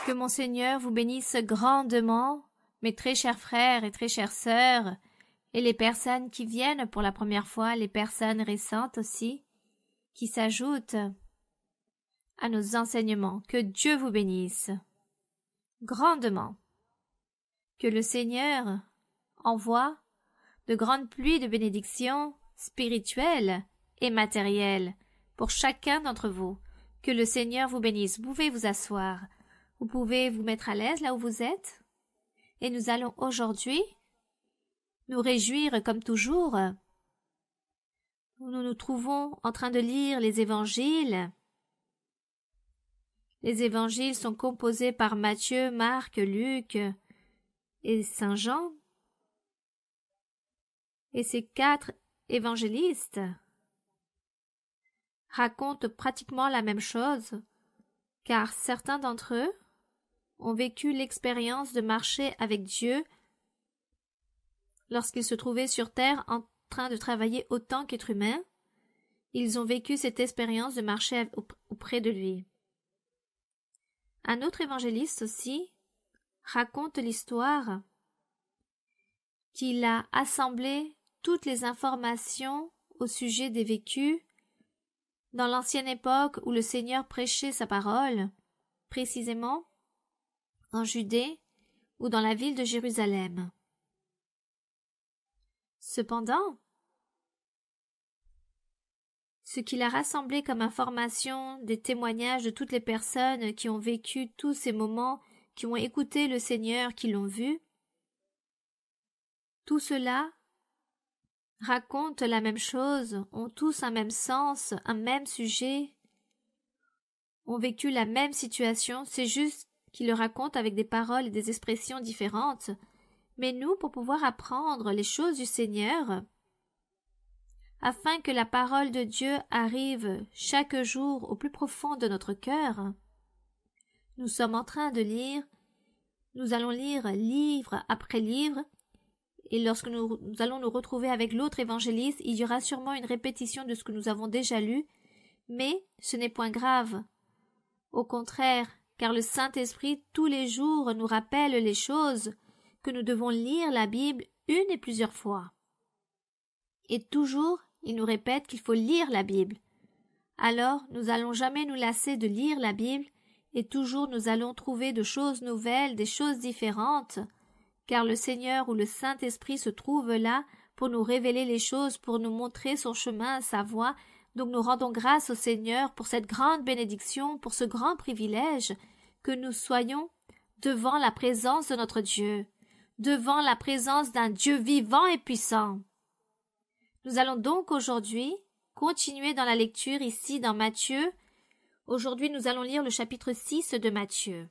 Que mon Seigneur vous bénisse grandement, mes très chers frères et très chères sœurs, et les personnes qui viennent pour la première fois, les personnes récentes aussi, qui s'ajoutent à nos enseignements. Que Dieu vous bénisse grandement. Que le Seigneur envoie de grandes pluies de bénédictions spirituelles et matérielles pour chacun d'entre vous. Que le Seigneur vous bénisse. Vous pouvez vous asseoir. Vous pouvez vous mettre à l'aise là où vous êtes. Et nous allons aujourd'hui nous réjouir comme toujours. Nous nous trouvons en train de lire les évangiles. Les évangiles sont composés par Matthieu, Marc, Luc et Saint Jean. Et ces 4 évangélistes racontent pratiquement la même chose, car certains d'entre eux ont vécu l'expérience de marcher avec Dieu lorsqu'ils se trouvaient sur terre en train de travailler autant qu'être humains. Ils ont vécu cette expérience de marcher auprès de lui. Un autre évangéliste aussi raconte l'histoire qu'il a assemblé toutes les informations au sujet des vécus dans l'ancienne époque où le Seigneur prêchait sa parole, précisément en Judée ou dans la ville de Jérusalem. Cependant, ce qu'il a rassemblé comme information des témoignages de toutes les personnes qui ont vécu tous ces moments, qui ont écouté le Seigneur, qui l'ont vu, tout cela raconte la même chose, ont tous un même sens, un même sujet, ont vécu la même situation, c'est juste qu'ils le racontent avec des paroles et des expressions différentes. Mais nous, pour pouvoir apprendre les choses du Seigneur, afin que la parole de Dieu arrive chaque jour au plus profond de notre cœur, nous sommes en train de lire, nous allons lire livre après livre, et lorsque nous allons nous retrouver avec l'autre évangéliste, il y aura sûrement une répétition de ce que nous avons déjà lu, mais ce n'est point grave. Au contraire, car le Saint-Esprit tous les jours nous rappelle les choses, que nous devons lire la Bible une et plusieurs fois. Et toujours, il nous répète qu'il faut lire la Bible. Alors, nous allons jamais nous lasser de lire la Bible, et toujours nous allons trouver de choses nouvelles, des choses différentes, car le Seigneur ou le Saint-Esprit se trouve là pour nous révéler les choses, pour nous montrer son chemin, sa voie. Donc nous rendons grâce au Seigneur pour cette grande bénédiction, pour ce grand privilège, que nous soyons devant la présence de notre Dieu, devant la présence d'un Dieu vivant et puissant. Nous allons donc aujourd'hui continuer dans la lecture ici dans Matthieu. Aujourd'hui, nous allons lire le chapitre 6 de Matthieu.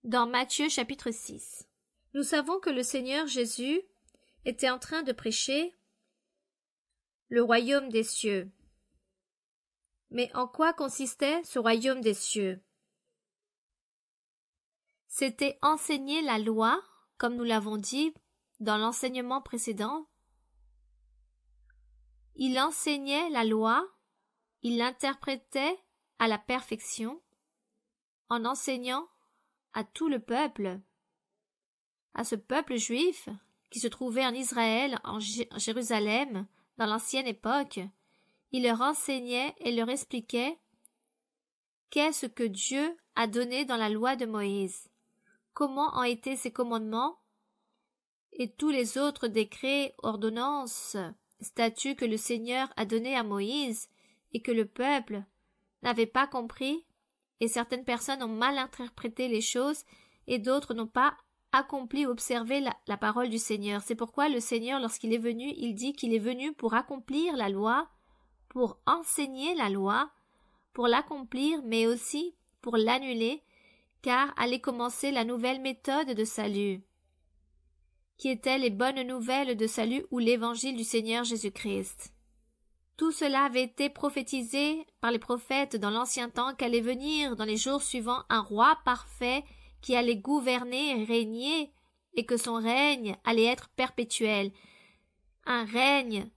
Dans Matthieu chapitre 6, nous savons que le Seigneur Jésus était en train de prêcher le royaume des cieux. Mais en quoi consistait ce royaume des cieux? C'était enseigner la loi, comme nous l'avons dit dans l'enseignement précédent. Il enseignait la loi, il l'interprétait à la perfection, en enseignant à tout le peuple, à ce peuple juif qui se trouvait en Israël, en Jérusalem, dans l'ancienne époque. Il leur enseignait et leur expliquait qu'est-ce que Dieu a donné dans la loi de Moïse, comment ont été ses commandements et tous les autres décrets, ordonnances, statuts que le Seigneur a donnés à Moïse et que le peuple n'avait pas compris, et certaines personnes ont mal interprété les choses et d'autres n'ont pas accompli ou observé la parole du Seigneur. C'est pourquoi le Seigneur, lorsqu'il est venu, il dit qu'il est venu pour accomplir la loi, pour enseigner la loi, pour l'accomplir, mais aussi pour l'annuler, car allait commencer la nouvelle méthode de salut, qui étaient les bonnes nouvelles de salut ou l'évangile du Seigneur Jésus-Christ. Tout cela avait été prophétisé par les prophètes dans l'ancien temps qu'allait venir dans les jours suivants un roi parfait qui allait gouverner et régner et que son règne allait être perpétuel, un règne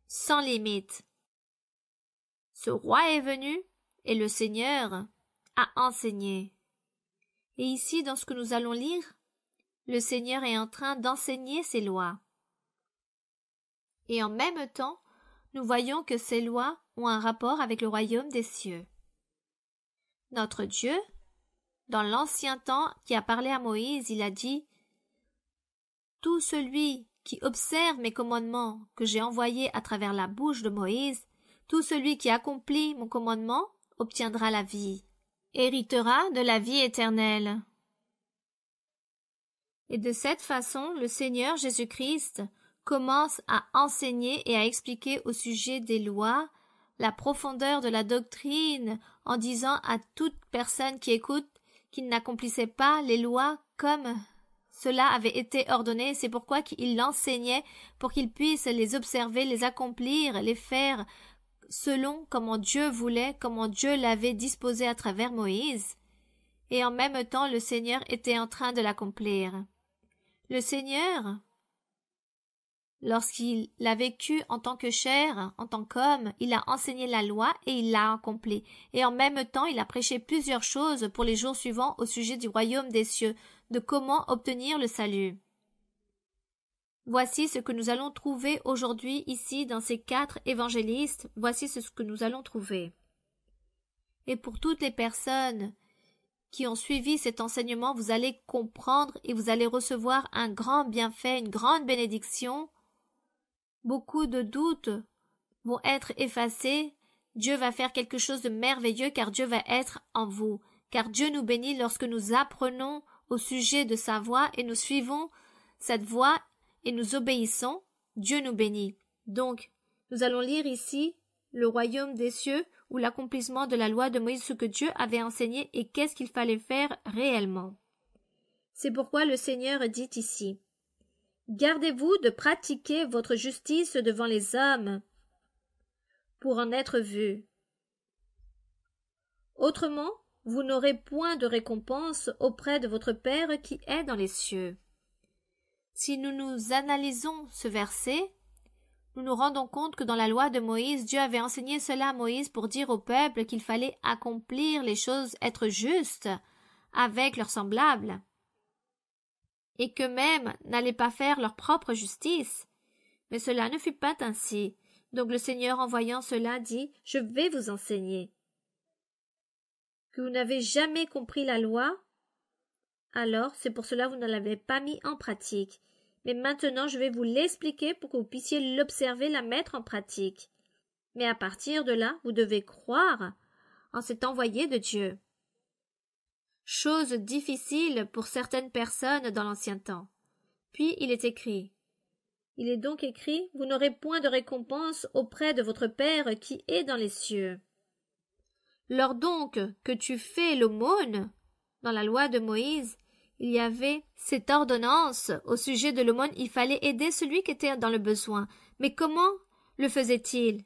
sans limite. Ce roi est venu et le Seigneur a enseigné. Et ici, dans ce que nous allons lire, le Seigneur est en train d'enseigner ses lois. Et en même temps, nous voyons que ces lois ont un rapport avec le royaume des cieux. Notre Dieu, dans l'ancien temps qui a parlé à Moïse, il a dit « Tout celui qui observe mes commandements que j'ai envoyés à travers la bouche de Moïse, tout celui qui accomplit mon commandement obtiendra la vie, héritera de la vie éternelle. » Et de cette façon, le Seigneur Jésus-Christ commence à enseigner et à expliquer au sujet des lois la profondeur de la doctrine en disant à toute personne qui écoute qu'il n'accomplissait pas les lois comme cela avait été ordonné. C'est pourquoi il l'enseignait pour qu'il puisse les observer, les accomplir, les faire selon comment Dieu voulait, comment Dieu l'avait disposé à travers Moïse. Et en même temps, le Seigneur était en train de l'accomplir. Le Seigneur, lorsqu'il a vécu en tant que chair, en tant qu'homme, il a enseigné la loi et il l'a accomplie. Et en même temps, il a prêché plusieurs choses pour les jours suivants au sujet du royaume des cieux, de comment obtenir le salut. Voici ce que nous allons trouver aujourd'hui ici dans ces 4 évangélistes. Voici ce que nous allons trouver. Et pour toutes les personnes qui ont suivi cet enseignement, vous allez comprendre et vous allez recevoir un grand bienfait, une grande bénédiction. Beaucoup de doutes vont être effacés. Dieu va faire quelque chose de merveilleux car Dieu va être en vous. Car Dieu nous bénit lorsque nous apprenons au sujet de sa voie et nous suivons cette voie et nous obéissons. Dieu nous bénit. Donc, nous allons lire ici le royaume des cieux ou l'accomplissement de la loi de Moïse, ce que Dieu avait enseigné et qu'est-ce qu'il fallait faire réellement. C'est pourquoi le Seigneur dit ici « Gardez-vous de pratiquer votre justice devant les hommes pour en être vus. Autrement, vous n'aurez point de récompense auprès de votre Père qui est dans les cieux. » Si nous analysons ce verset, nous nous rendons compte que dans la loi de Moïse, Dieu avait enseigné cela à Moïse pour dire au peuple qu'il fallait accomplir les choses, être juste avec leurs semblables, et qu'eux-mêmes n'allaient pas faire leur propre justice. Mais cela ne fut pas ainsi. Donc le Seigneur, en voyant cela, dit « Je vais vous enseigner. Que vous n'avez jamais compris la loi, alors c'est pour cela que vous ne l'avez pas mis en pratique. Mais maintenant, je vais vous l'expliquer pour que vous puissiez l'observer, la mettre en pratique. Mais à partir de là, vous devez croire en cet envoyé de Dieu. » Chose difficile pour certaines personnes dans l'ancien temps. Puis il est écrit. Il est donc écrit, vous n'aurez point de récompense auprès de votre Père qui est dans les cieux. Lors donc que tu fais l'aumône, dans la loi de Moïse, il y avait cette ordonnance au sujet de l'aumône, il fallait aider celui qui était dans le besoin. Mais comment le faisait-il?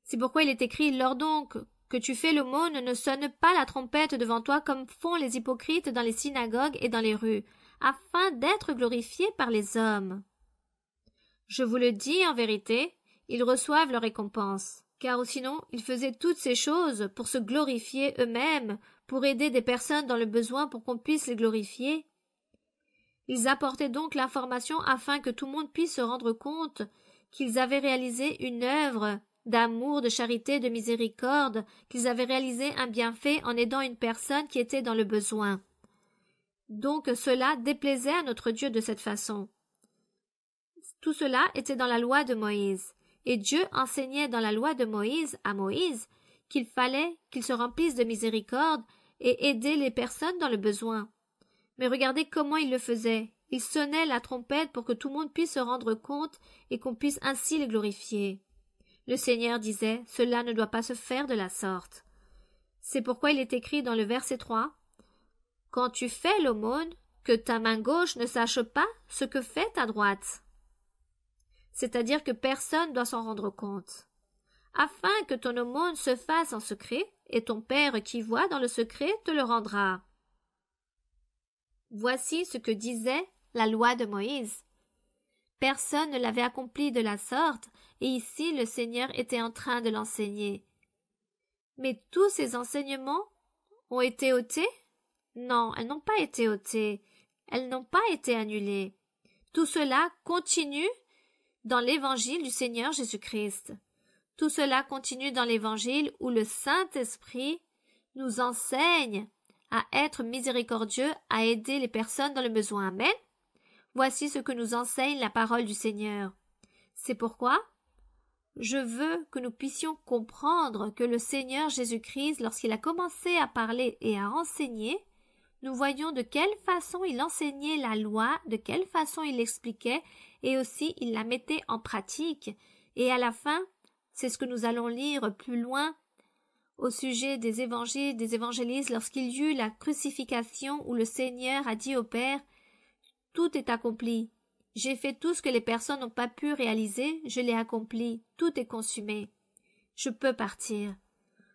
C'est pourquoi il est écrit, lors donc que tu fais l'aumône, ne sonne pas la trompette devant toi comme font les hypocrites dans les synagogues et dans les rues, afin d'être glorifiés par les hommes. Je vous le dis en vérité, ils reçoivent leur récompense, car sinon ils faisaient toutes ces choses pour se glorifier eux-mêmes, pour aider des personnes dans le besoin pour qu'on puisse les glorifier. Ils apportaient donc l'information afin que tout le monde puisse se rendre compte qu'ils avaient réalisé une œuvre d'amour, de charité, de miséricorde, qu'ils avaient réalisé un bienfait en aidant une personne qui était dans le besoin. Donc cela déplaisait à notre Dieu de cette façon. Tout cela était dans la loi de Moïse, et Dieu enseignait dans la loi de Moïse à Moïse qu'il fallait qu'il se remplisse de miséricorde et aider les personnes dans le besoin. Mais regardez comment il le faisait. Il sonnait la trompette pour que tout le monde puisse se rendre compte et qu'on puisse ainsi les glorifier. Le Seigneur disait, cela ne doit pas se faire de la sorte. C'est pourquoi il est écrit dans le verset 3, « Quand tu fais l'aumône, que ta main gauche ne sache pas ce que fait ta droite. » C'est-à-dire que personne doit s'en rendre compte. Afin que ton aumône se fasse en secret, et ton Père qui voit dans le secret te le rendra. Voici ce que disait la loi de Moïse. Personne ne l'avait accompli de la sorte, et ici le Seigneur était en train de l'enseigner. Mais tous ces enseignements ont été ôtés? Non, elles n'ont pas été ôtées. Elles n'ont pas été annulées. Tout cela continue dans l'évangile du Seigneur Jésus-Christ. Tout cela continue dans l'évangile où le Saint-Esprit nous enseigne à être miséricordieux, à aider les personnes dans le besoin. Amen. Voici ce que nous enseigne la parole du Seigneur. C'est pourquoi je veux que nous puissions comprendre que le Seigneur Jésus-Christ, lorsqu'il a commencé à parler et à enseigner, nous voyons de quelle façon il enseignait la loi, de quelle façon il l'expliquait, et aussi il la mettait en pratique. Et à la fin, c'est ce que nous allons lire plus loin au sujet des évangiles, des évangélistes, lorsqu'il y eut la crucifixion où le Seigneur a dit au Père « Tout est accompli. J'ai fait tout ce que les personnes n'ont pas pu réaliser, je l'ai accompli. Tout est consumé. Je peux partir. »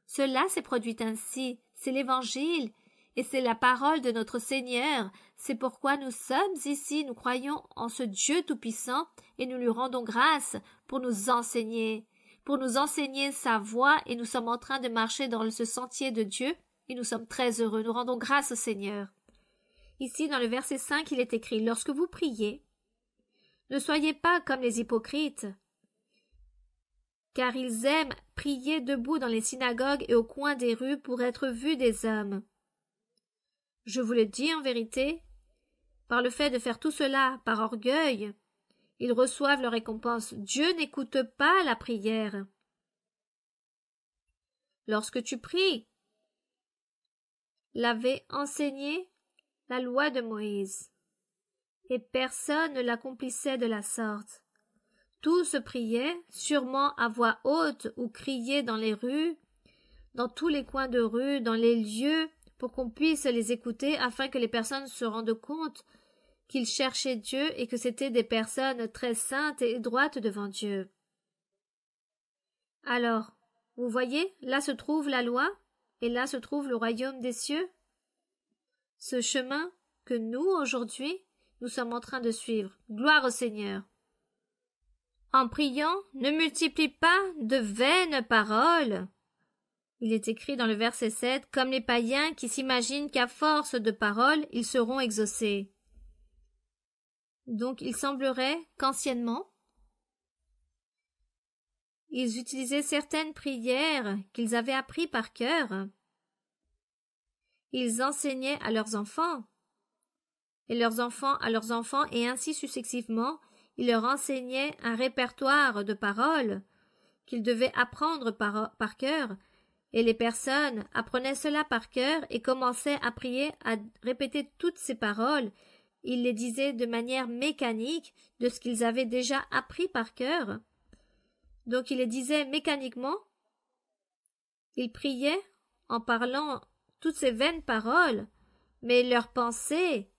Cela s'est produit ainsi. C'est l'Évangile et c'est la parole de notre Seigneur. C'est pourquoi nous sommes ici, nous croyons en ce Dieu Tout-Puissant et nous lui rendons grâce pour nous enseigner sa voie, et nous sommes en train de marcher dans ce sentier de Dieu et nous sommes très heureux. Nous rendons grâce au Seigneur. Ici, dans le verset 5, il est écrit « Lorsque vous priez, ne soyez pas comme les hypocrites, car ils aiment prier debout dans les synagogues et au coin des rues pour être vus des hommes. Je vous le dis en vérité, par le fait de faire tout cela par orgueil, ils reçoivent leur récompense. Dieu n'écoute pas la prière. Lorsque tu pries, l'avait enseigné la loi de Moïse, et personne ne l'accomplissait de la sorte. Tous priaient, sûrement à voix haute ou criaient dans les rues, dans tous les coins de rue, dans les lieux, pour qu'on puisse les écouter, afin que les personnes se rendent compte qu'ils cherchaient Dieu et que c'étaient des personnes très saintes et droites devant Dieu. Alors, vous voyez, là se trouve la loi, et là se trouve le royaume des cieux. Ce chemin que nous, aujourd'hui, nous sommes en train de suivre. Gloire au Seigneur. En priant, ne multiplie pas de vaines paroles. Il est écrit dans le verset 7, comme les païens qui s'imaginent qu'à force de paroles, ils seront exaucés. Donc il semblerait qu'anciennement, ils utilisaient certaines prières qu'ils avaient appris par cœur. Ils enseignaient à leurs enfants, et leurs enfants à leurs enfants, et ainsi successivement, ils leur enseignaient un répertoire de paroles qu'ils devaient apprendre par cœur, et les personnes apprenaient cela par cœur et commençaient à prier, à répéter toutes ces paroles. Ils les disaient de manière mécanique de ce qu'ils avaient déjà appris par cœur. Donc ils les disaient mécaniquement. Ils priaient en parlant toutes ces vaines paroles, mais leur pensée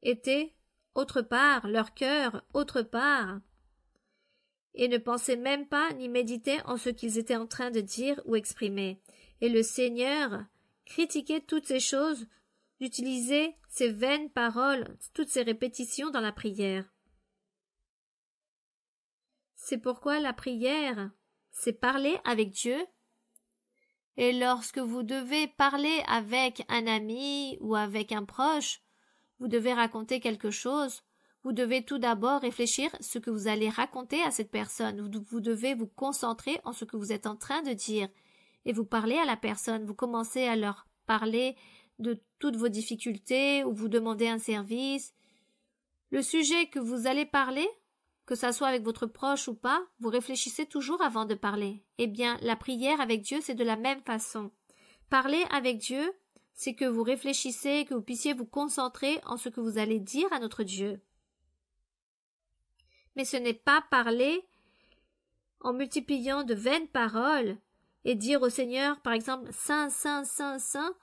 était autre part, leur cœur autre part, et ne pensaient même pas ni méditaient en ce qu'ils étaient en train de dire ou exprimer. Et le Seigneur critiquait toutes ces choses, d'utiliser ces vaines paroles, toutes ces répétitions dans la prière. C'est pourquoi la prière, c'est parler avec Dieu. Et lorsque vous devez parler avec un ami ou avec un proche, vous devez raconter quelque chose, vous devez tout d'abord réfléchir ce que vous allez raconter à cette personne. Vous devez vous concentrer en ce que vous êtes en train de dire. Et vous parlez à la personne, vous commencez à leur parler de toutes vos difficultés ou vous demandez un service. Le sujet que vous allez parler, que ça soit avec votre proche ou pas, vous réfléchissez toujours avant de parler. Eh bien, la prière avec Dieu, c'est de la même façon. Parler avec Dieu, c'est que vous réfléchissez, que vous puissiez vous concentrer en ce que vous allez dire à notre Dieu. Mais ce n'est pas parler en multipliant de vaines paroles et dire au Seigneur, par exemple, Saint, Saint, Saint, Saint,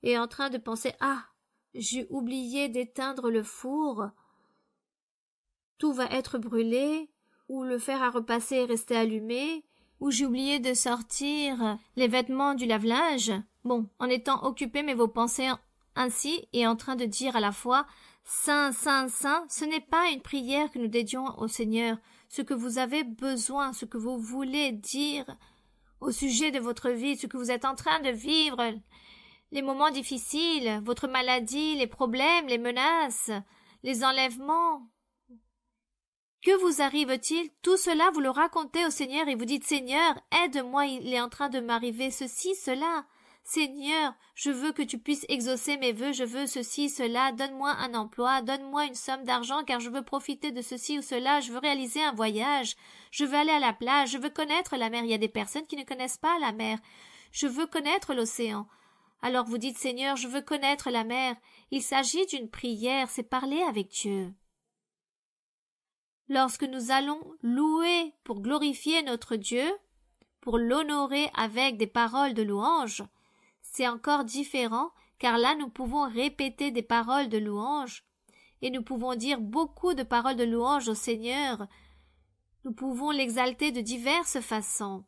et en train de penser, ah, j'ai oublié d'éteindre le four, tout va être brûlé, ou le fer à repasser est resté allumé, ou j'ai oublié de sortir les vêtements du lave-linge. Bon, en étant occupé, mais vos pensées ainsi, et en train de dire à la fois Saint, Saint, Saint, ce n'est pas une prière que nous dédions au Seigneur. Ce que vous avez besoin, ce que vous voulez dire au sujet de votre vie, ce que vous êtes en train de vivre, les moments difficiles, votre maladie, les problèmes, les menaces, les enlèvements. Que vous arrive-t-il? Tout cela, vous le racontez au Seigneur et vous dites, Seigneur, aide-moi, il est en train de m'arriver ceci, cela. Seigneur, je veux que tu puisses exaucer mes vœux, je veux ceci, cela, donne-moi un emploi, donne-moi une somme d'argent car je veux profiter de ceci ou cela, je veux réaliser un voyage, je veux aller à la plage, je veux connaître la mer. Il y a des personnes qui ne connaissent pas la mer. Je veux connaître l'océan. Alors vous dites, Seigneur, je veux connaître la mer. Il s'agit d'une prière, c'est parler avec Dieu. Lorsque nous allons louer pour glorifier notre Dieu, pour l'honorer avec des paroles de louange, c'est encore différent, car là nous pouvons répéter des paroles de louange, et nous pouvons dire beaucoup de paroles de louange au Seigneur. Nous pouvons l'exalter de diverses façons.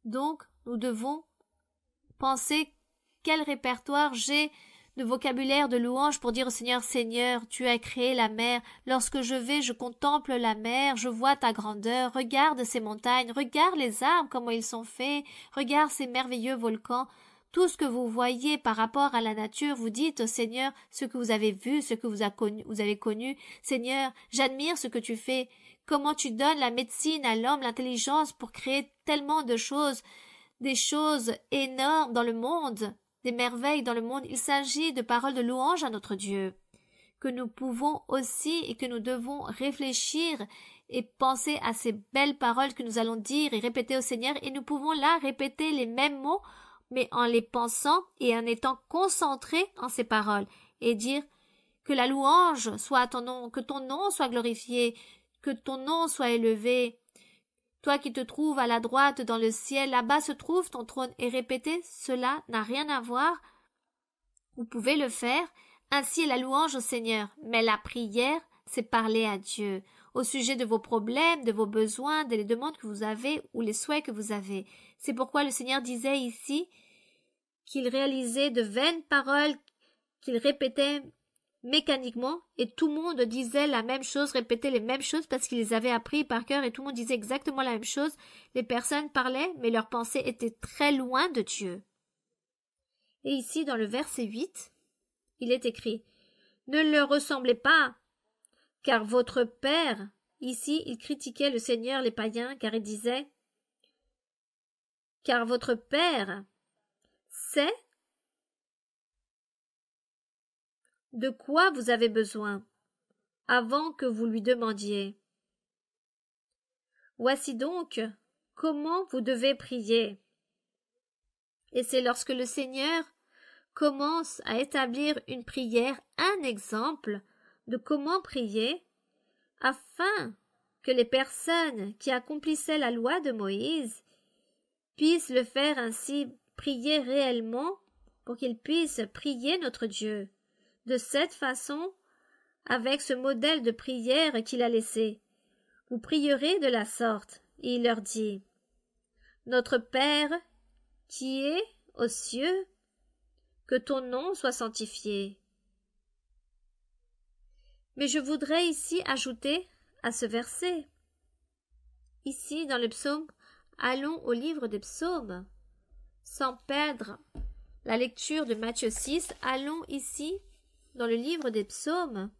Donc, nous devons penser quel répertoire j'ai de vocabulaire de louange pour dire au Seigneur, Seigneur, tu as créé la mer. Lorsque je vais, je contemple la mer, je vois ta grandeur, regarde ces montagnes, regarde les arbres, comment ils sont faits, regarde ces merveilleux volcans. Tout ce que vous voyez par rapport à la nature, vous dites au Seigneur ce que vous avez vu, ce que vous avez connu. Seigneur, j'admire ce que tu fais, comment tu donnes la médecine à l'homme, l'intelligence pour créer tellement de choses, des choses énormes dans le monde, des merveilles dans le monde. Il s'agit de paroles de louange à notre Dieu, que nous pouvons aussi et que nous devons réfléchir et penser à ces belles paroles que nous allons dire et répéter au Seigneur, et nous pouvons là répéter les mêmes mots, mais en les pensant et en étant concentrés en ces paroles, et dire que la louange soit à ton nom, que ton nom soit glorifié, que ton nom soit élevé. Toi qui te trouves à la droite dans le ciel, là-bas se trouve ton trône, et répéter cela n'a rien à voir. Vous pouvez le faire, ainsi est la louange au Seigneur, mais la prière, c'est parler à Dieu, au sujet de vos problèmes, de vos besoins, des demandes que vous avez ou les souhaits que vous avez. C'est pourquoi le Seigneur disait ici qu'il réalisait de vaines paroles qu'il répétait mécaniquement, et tout le monde disait la même chose, répétait les mêmes choses parce qu'ils les avaient appris par cœur et tout le monde disait exactement la même chose. Les personnes parlaient, mais leurs pensées étaient très loin de Dieu. Et ici, dans le verset 8, il est écrit « Ne leur ressemblez pas, car votre Père… » Ici, il critiquait le Seigneur, les païens, car il disait « Car votre Père sait de quoi vous avez besoin, avant que vous lui demandiez. Voici donc comment vous devez prier. » Et c'est lorsque le Seigneur commence à établir une prière, un exemple de comment prier, afin que les personnes qui accomplissaient la loi de Moïse puissent le faire ainsi, prier réellement, pour qu'ils puissent prier notre Dieu. De cette façon, avec ce modèle de prière qu'il a laissé, vous prierez de la sorte. Et il leur dit, Notre Père, qui es aux cieux, que ton nom soit sanctifié. Mais je voudrais ici ajouter à ce verset. Ici, dans le psaume, allons au livre des psaumes. Sans perdre la lecture de Matthieu 6, allons ici dans le livre des psaumes,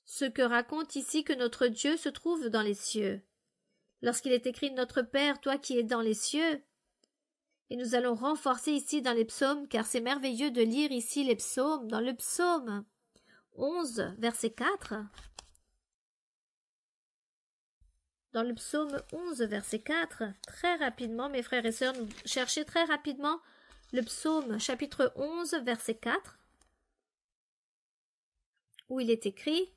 ce que raconte ici que notre Dieu se trouve dans les cieux. Lorsqu'il est écrit « Notre Père, toi qui es dans les cieux », et nous allons renforcer ici dans les psaumes, car c'est merveilleux de lire ici les psaumes, dans le psaume 11, verset 4. Dans le psaume 11, verset 4, très rapidement, mes frères et sœurs, nous cherchez très rapidement le psaume chapitre 11, verset 4. Où il est écrit,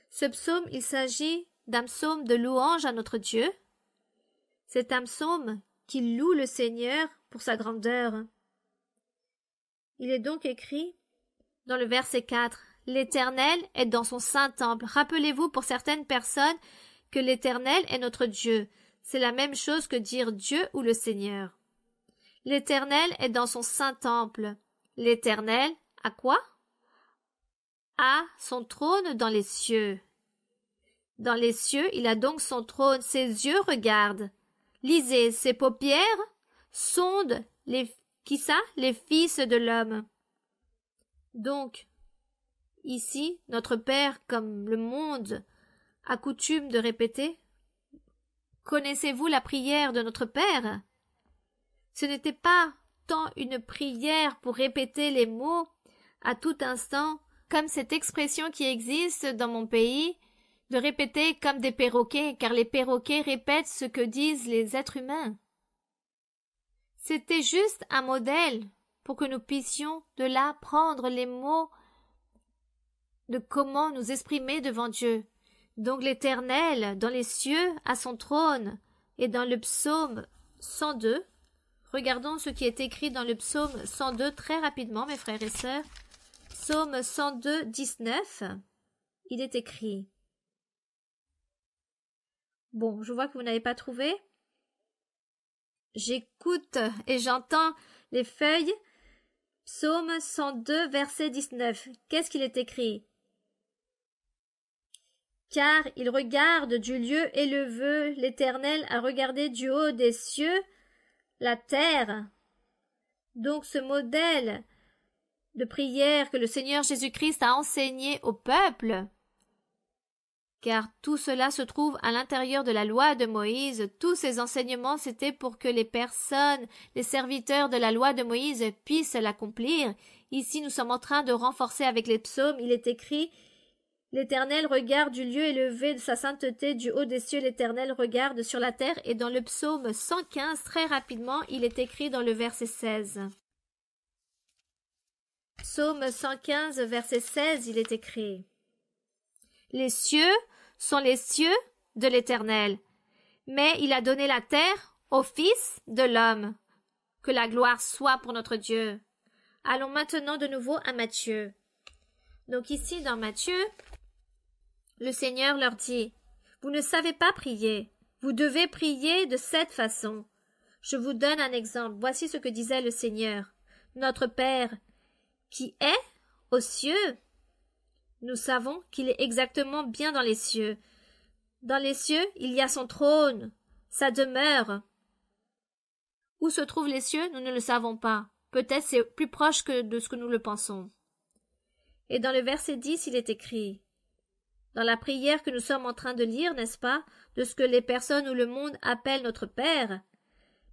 ce psaume, il s'agit d'un psaume de louange à notre Dieu. C'est un psaume qui loue le Seigneur pour sa grandeur. Il est donc écrit dans le verset 4, l'Éternel est dans son saint temple. Rappelez-vous pour certaines personnes que l'Éternel est notre Dieu. C'est la même chose que dire Dieu ou le Seigneur. L'Éternel est dans son saint temple. L'Éternel, à quoi? A son trône dans les cieux. Dans les cieux, il a donc son trône, ses yeux regardent Lisez, ses paupières sondent les fils de l'homme. Donc, ici, notre Père, comme le monde a coutume de répéter, connaissez-vous la prière de notre Père? Ce n'était pas tant une prière pour répéter les mots à tout instant, comme cette expression qui existe dans mon pays, de répéter comme des perroquets, car les perroquets répètent ce que disent les êtres humains. C'était juste un modèle pour que nous puissions de là prendre les mots de comment nous exprimer devant Dieu. Donc l'Éternel, dans les cieux, à son trône, et dans le psaume 102, regardons ce qui est écrit dans le psaume 102 très rapidement, mes frères et sœurs. Psaume 102, 19, il est écrit. Bon, je vois que vous n'avez pas trouvé. J'écoute et j'entends les feuilles. Psaume 102, verset 19. Qu'est-ce qu'il est écrit? Car il regarde du lieu élevé, l'Éternel a regardé du haut des cieux la terre. Donc ce modèle de prière que le Seigneur Jésus-Christ a enseigné au peuple, car tout cela se trouve à l'intérieur de la loi de Moïse, tous ces enseignements c'était pour que les personnes, les serviteurs de la loi de Moïse puissent l'accomplir. Ici nous sommes en train de renforcer avec les psaumes, il est écrit: l'Éternel regarde du lieu élevé de sa sainteté, du haut des cieux l'Éternel regarde sur la terre, et dans le psaume 115, très rapidement, il est écrit dans le verset 16. Psaume 115, verset 16, il est écrit: les cieux sont les cieux de l'Éternel, mais il a donné la terre au Fils de l'homme. Que la gloire soit pour notre Dieu. Allons maintenant de nouveau à Matthieu. Donc ici dans Matthieu, le Seigneur leur dit: vous ne savez pas prier, vous devez prier de cette façon. Je vous donne un exemple. Voici ce que disait le Seigneur: notre Père qui est aux cieux. Nous savons qu'il est exactement bien dans les cieux. Dans les cieux, il y a son trône, sa demeure. Où se trouvent les cieux, nous ne le savons pas. Peut-être c'est plus proche que de ce que nous le pensons. Et dans le verset 10, il est écrit, dans la prière que nous sommes en train de lire, n'est-ce pas, de ce que les personnes ou le monde appellent notre Père.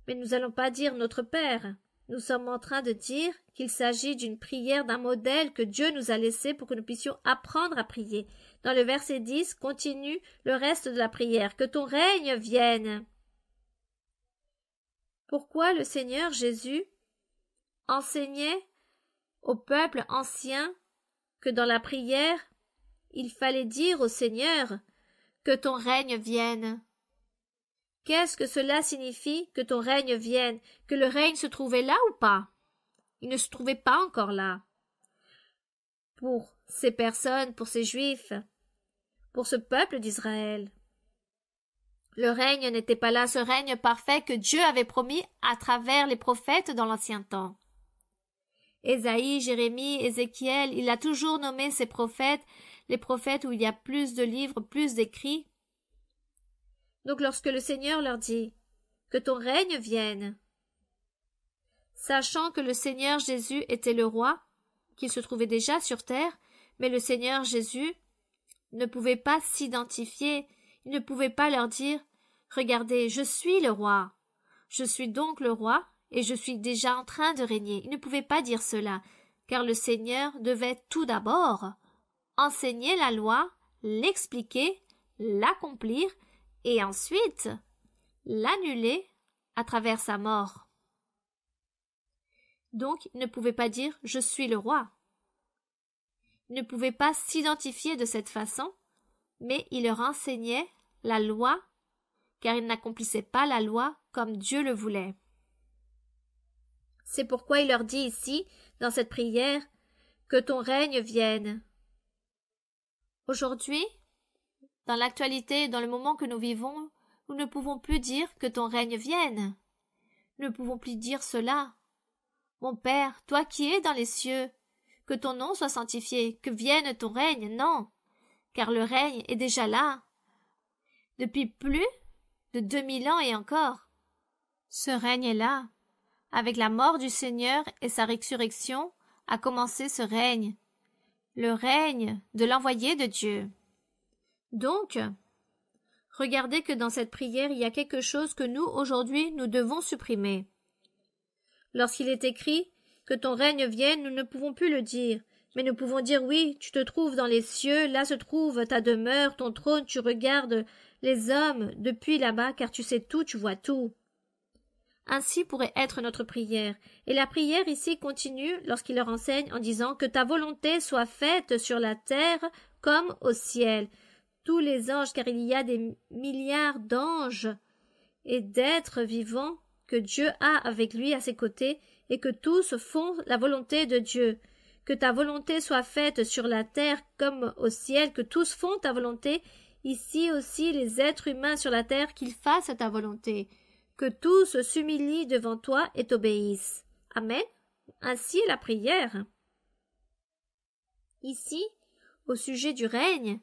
Mais nous n'allons pas dire notre Père. Nous sommes en train de dire qu'il s'agit d'une prière, d'un modèle que Dieu nous a laissé pour que nous puissions apprendre à prier. Dans le verset 10, continue le reste de la prière. Que ton règne vienne. Pourquoi le Seigneur Jésus enseignait au peuple ancien que dans la prière, il fallait dire au Seigneur que ton règne vienne? Qu'est-ce que cela signifie, que ton règne vienne? Que le règne se trouvait là ou pas? Il ne se trouvait pas encore là. Pour ces personnes, pour ces Juifs, pour ce peuple d'Israël, le règne n'était pas là, ce règne parfait que Dieu avait promis à travers les prophètes dans l'ancien temps. Ésaïe, Jérémie, Ézéchiel, il a toujours nommé ces prophètes, les prophètes où il y a plus de livres, plus d'écrits. Donc lorsque le Seigneur leur dit « que ton règne vienne », sachant que le Seigneur Jésus était le roi, qu'il se trouvait déjà sur terre, mais le Seigneur Jésus ne pouvait pas s'identifier, il ne pouvait pas leur dire « regardez, je suis le roi, je suis donc le roi et je suis déjà en train de régner ». Il ne pouvait pas dire cela, car le Seigneur devait tout d'abord enseigner la loi, l'expliquer, l'accomplir, et ensuite l'annuler à travers sa mort. Donc, il ne pouvait pas dire « je suis le roi ». Il ne pouvait pas s'identifier de cette façon, mais il leur enseignait la loi, car il n'accomplissait pas la loi comme Dieu le voulait. C'est pourquoi il leur dit ici, dans cette prière, que ton règne vienne. Aujourd'hui, dans l'actualité, dans le moment que nous vivons, nous ne pouvons plus dire que ton règne vienne. Nous ne pouvons plus dire cela. Mon Père, toi qui es dans les cieux, que ton nom soit sanctifié, que vienne ton règne, non, car le règne est déjà là, depuis plus de 2000 ans et encore. Ce règne est là. Avec la mort du Seigneur et sa résurrection a commencé ce règne, le règne de l'envoyé de Dieu. Donc, regardez que dans cette prière, il y a quelque chose que nous, aujourd'hui, nous devons supprimer. Lorsqu'il est écrit que ton règne vienne, nous ne pouvons plus le dire, mais nous pouvons dire oui, tu te trouves dans les cieux, là se trouve ta demeure, ton trône, tu regardes les hommes depuis là-bas, car tu sais tout, tu vois tout. Ainsi pourrait être notre prière. Et la prière ici continue lorsqu'il leur enseigne en disant que ta volonté soit faite sur la terre comme au ciel. Tous les anges, car il y a des milliards d'anges et d'êtres vivants que Dieu a avec lui à ses côtés et que tous font la volonté de Dieu. Que ta volonté soit faite sur la terre comme au ciel, que tous font ta volonté, ici aussi les êtres humains sur la terre, qu'ils fassent ta volonté. Que tous s'humilient devant toi et t'obéissent. Amen. Ainsi est la prière. Ici, au sujet du règne,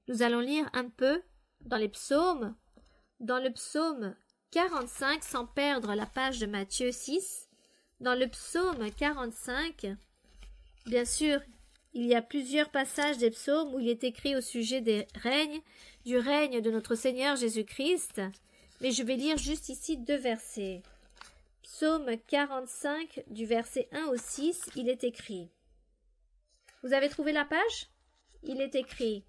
nous allons lire un peu dans les psaumes. Dans le psaume 45, sans perdre la page de Matthieu 6, dans le psaume 45, bien sûr, il y a plusieurs passages des psaumes où il est écrit au sujet des règnes, du règne de notre Seigneur Jésus-Christ, mais je vais lire juste ici 2 versets. Psaume 45, du verset 1 au 6, il est écrit. Vous avez trouvé la page? Il est écrit.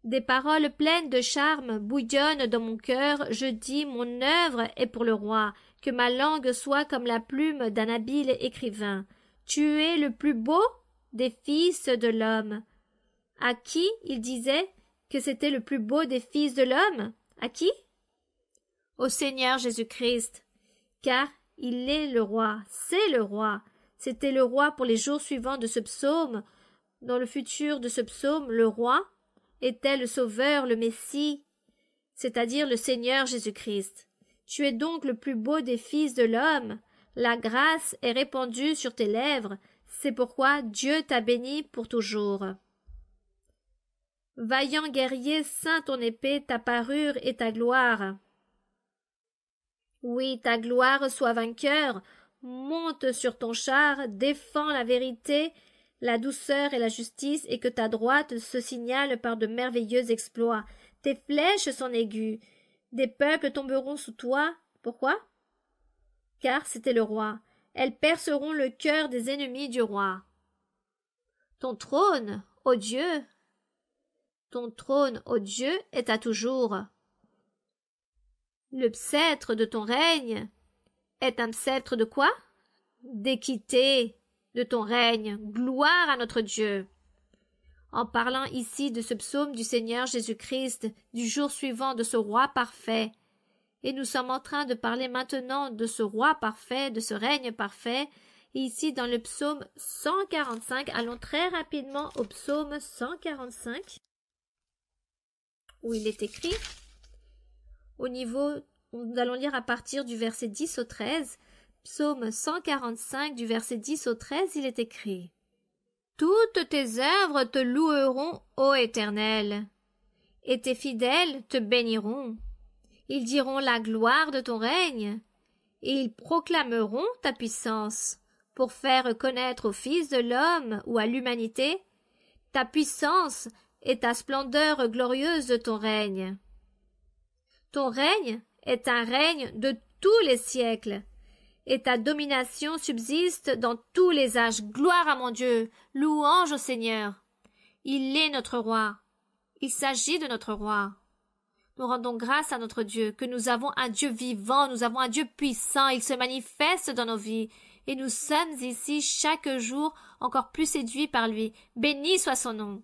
Des paroles pleines de charme bouillonnent dans mon cœur, je dis mon œuvre est pour le roi, que ma langue soit comme la plume d'un habile écrivain. Tu es le plus beau des fils de l'homme. À qui il disait que c'était le plus beau des fils de l'homme? À qui? Au Seigneur Jésus-Christ, car il est le roi, c'est le roi. C'était le roi pour les jours suivants de ce psaume. Dans le futur de ce psaume, le roi était le Sauveur, le Messie, c'est-à-dire le Seigneur Jésus-Christ. Tu es donc le plus beau des fils de l'homme. La grâce est répandue sur tes lèvres. C'est pourquoi Dieu t'a béni pour toujours. Vaillant guerrier, ceins ton épée, ta parure et ta gloire. Oui, ta gloire soit vainqueur. Monte sur ton char, défends la vérité, la douceur et la justice, et que ta droite se signale par de merveilleux exploits. Tes flèches sont aiguës. Des peuples tomberont sous toi. Pourquoi? Car c'était le roi. Elles perceront le cœur des ennemis du roi. Ton trône, ô Dieu, ton trône, ô Dieu, est à toujours. Le sceptre de ton règne est un sceptre de quoi? D'équité de ton règne. Gloire à notre Dieu. En parlant ici de ce psaume du Seigneur Jésus-Christ, du jour suivant de ce roi parfait, et nous sommes en train de parler maintenant de ce roi parfait, de ce règne parfait, et ici dans le psaume 145, allons très rapidement au psaume 145, où il est écrit, nous allons lire à partir du verset 10 au 13, psaume 145 du verset 10 au 13, il est écrit. Toutes tes œuvres te loueront, ô Éternel, et tes fidèles te béniront. Ils diront la gloire de ton règne, et ils proclameront ta puissance, pour faire connaître aux fils de l'homme ou à l'humanité ta puissance et ta splendeur glorieuse de ton règne. Ton règne est un règne de tous les siècles, et ta domination subsiste dans tous les âges. Gloire à mon Dieu, louange au Seigneur. Il est notre roi. Il s'agit de notre roi. Nous rendons grâce à notre Dieu, que nous avons un Dieu vivant, nous avons un Dieu puissant, il se manifeste dans nos vies, et nous sommes ici chaque jour encore plus séduits par lui. Béni soit son nom.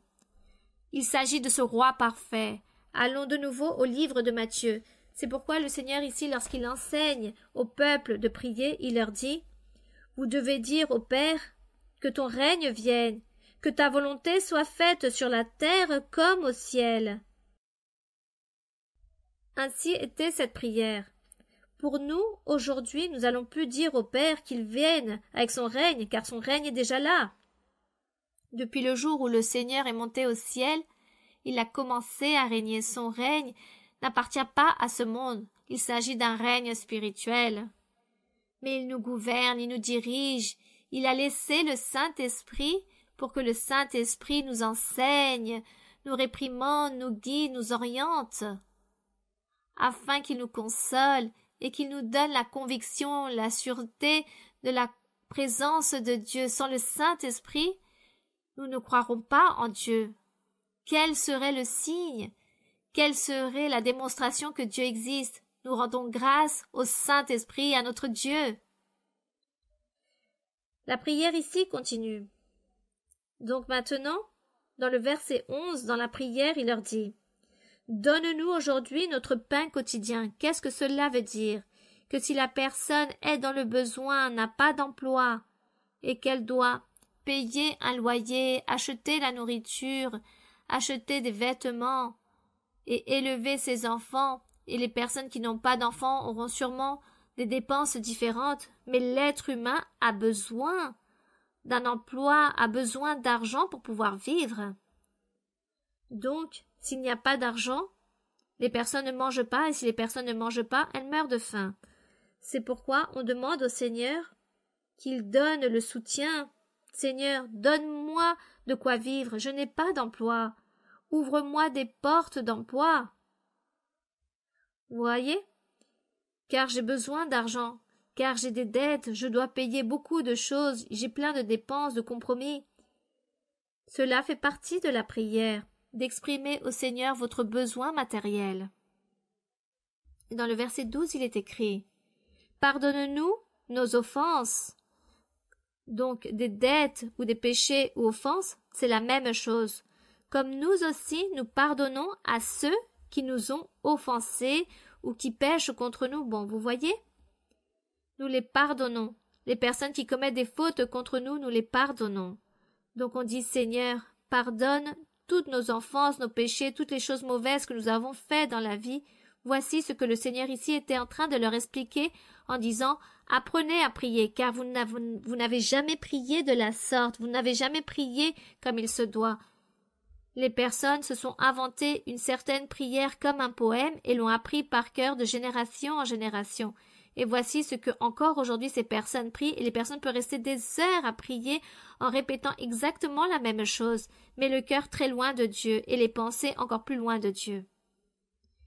Il s'agit de ce roi parfait. Allons de nouveau au livre de Matthieu. C'est pourquoi le Seigneur ici, lorsqu'il enseigne au peuple de prier, il leur dit « Vous devez dire au Père que ton règne vienne, que ta volonté soit faite sur la terre comme au ciel. » Ainsi était cette prière. Pour nous, aujourd'hui, nous allons plus dire au Père qu'il vienne avec son règne, car son règne est déjà là. Depuis le jour où le Seigneur est monté au ciel, il a commencé à régner. Son règne n'appartient pas à ce monde. Il s'agit d'un règne spirituel. Mais il nous gouverne, il nous dirige. Il a laissé le Saint-Esprit pour que le Saint-Esprit nous enseigne, nous réprimande, nous guide, nous oriente, afin qu'il nous console et qu'il nous donne la conviction, la sûreté de la présence de Dieu. Sans le Saint-Esprit, nous ne croirons pas en Dieu. Quel serait le signe? Quelle serait la démonstration que Dieu existe? Nous rendons grâce au Saint-Esprit, à notre Dieu. La prière ici continue. Donc maintenant, dans le verset 11, dans la prière, il leur dit « Donne-nous aujourd'hui notre pain quotidien. » Qu'est-ce que cela veut dire? Que si la personne est dans le besoin, n'a pas d'emploi, et qu'elle doit payer un loyer, acheter la nourriture, acheter des vêtements, et élever ses enfants, et les personnes qui n'ont pas d'enfants auront sûrement des dépenses différentes, mais l'être humain a besoin d'un emploi, a besoin d'argent pour pouvoir vivre. Donc, s'il n'y a pas d'argent, les personnes ne mangent pas, et si les personnes ne mangent pas, elles meurent de faim. C'est pourquoi on demande au Seigneur qu'il donne le soutien. Seigneur, donne-moi de quoi vivre, je n'ai pas d'emploi. Ouvre-moi des portes d'emploi. Vous voyez? Car j'ai besoin d'argent, car j'ai des dettes, je dois payer beaucoup de choses, j'ai plein de dépenses, de compromis. Cela fait partie de la prière, d'exprimer au Seigneur votre besoin matériel. Dans le verset 12, il est écrit « Pardonne-nous nos offenses ». Donc, des dettes ou des péchés ou offenses, c'est la même chose. Comme nous aussi, nous pardonnons à ceux qui nous ont offensés ou qui pêchent contre nous. Bon, vous voyez? Nous les pardonnons. Les personnes qui commettent des fautes contre nous, nous les pardonnons. Donc on dit, Seigneur, pardonne toutes nos offenses, nos péchés, toutes les choses mauvaises que nous avons faites dans la vie. Voici ce que le Seigneur ici était en train de leur expliquer en disant, apprenez à prier, car vous n'avez jamais prié de la sorte, vous n'avez jamais prié comme il se doit. Les personnes se sont inventées une certaine prière comme un poème et l'ont appris par cœur de génération en génération. Et voici ce que encore aujourd'hui ces personnes prient, et les personnes peuvent rester des heures à prier en répétant exactement la même chose, mais le cœur très loin de Dieu et les pensées encore plus loin de Dieu.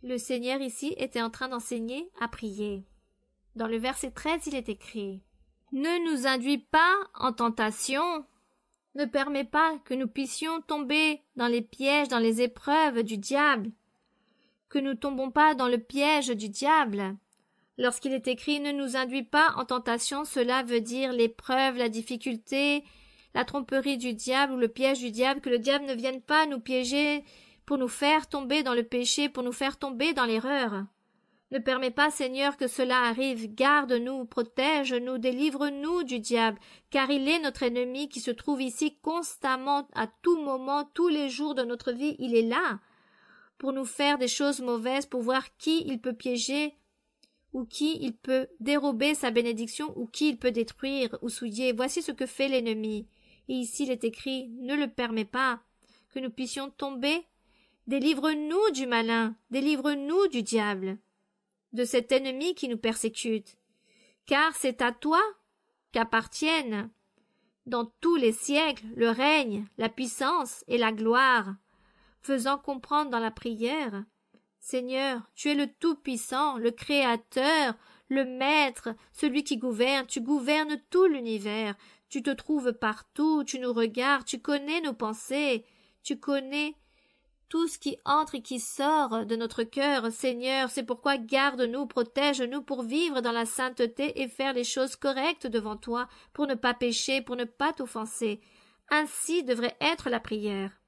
Le Seigneur ici était en train d'enseigner à prier. Dans le verset 13, il est écrit « Ne nous induis pas en tentation ». Ne permet pas que nous puissions tomber dans les pièges, dans les épreuves du diable, que nous tombons pas dans le piège du diable. Lorsqu'il est écrit « Ne nous induis pas en tentation », cela veut dire l'épreuve, la difficulté, la tromperie du diable ou le piège du diable, que le diable ne vienne pas nous piéger pour nous faire tomber dans le péché, pour nous faire tomber dans l'erreur. Ne permets pas, Seigneur, que cela arrive. Garde-nous, protège-nous, délivre-nous du diable, car il est notre ennemi qui se trouve ici constamment, à tout moment, tous les jours de notre vie. Il est là pour nous faire des choses mauvaises, pour voir qui il peut piéger ou qui il peut dérober sa bénédiction ou qui il peut détruire ou souiller. Voici ce que fait l'ennemi. Et ici il est écrit, ne le permets pas, que nous puissions tomber. Délivre-nous du malin, délivre-nous du diable, de cet ennemi qui nous persécute, car c'est à toi qu'appartiennent, dans tous les siècles, le règne, la puissance et la gloire, faisant comprendre dans la prière, Seigneur, tu es le Tout-Puissant, le Créateur, le Maître, celui qui gouverne, tu gouvernes tout l'univers, tu te trouves partout, tu nous regardes, tu connais nos pensées, tu connais tout ce qui entre et qui sort de notre cœur, Seigneur, c'est pourquoi garde-nous, protège-nous pour vivre dans la sainteté et faire les choses correctes devant toi, pour ne pas pécher, pour ne pas t'offenser. Ainsi devrait être la prière.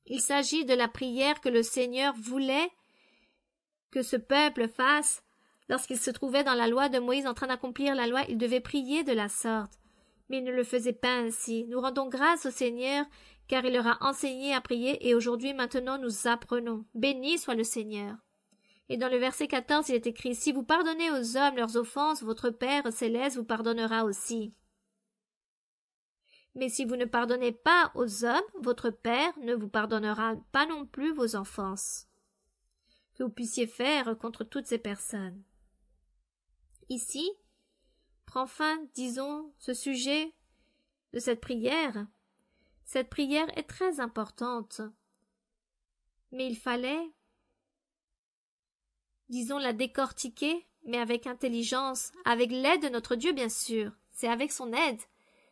Il s'agit de la prière que le Seigneur voulait que ce peuple fasse. Lorsqu'il se trouvait dans la loi de Moïse en train d'accomplir la loi, il devait prier de la sorte. Mais il ne le faisait pas ainsi. Nous rendons grâce au Seigneur car il leur a enseigné à prier, et aujourd'hui, maintenant, nous apprenons. Béni soit le Seigneur. Et dans le verset 14, il est écrit, « Si vous pardonnez aux hommes leurs offenses, votre Père céleste vous pardonnera aussi. Mais si vous ne pardonnez pas aux hommes, votre Père ne vous pardonnera pas non plus vos offenses. » que vous puissiez faire contre toutes ces personnes. Ici, prend fin, disons, ce sujet de cette prière. Cette prière est très importante, mais il fallait, disons, la décortiquer, mais avec intelligence, avec l'aide de notre Dieu, bien sûr. C'est avec son aide.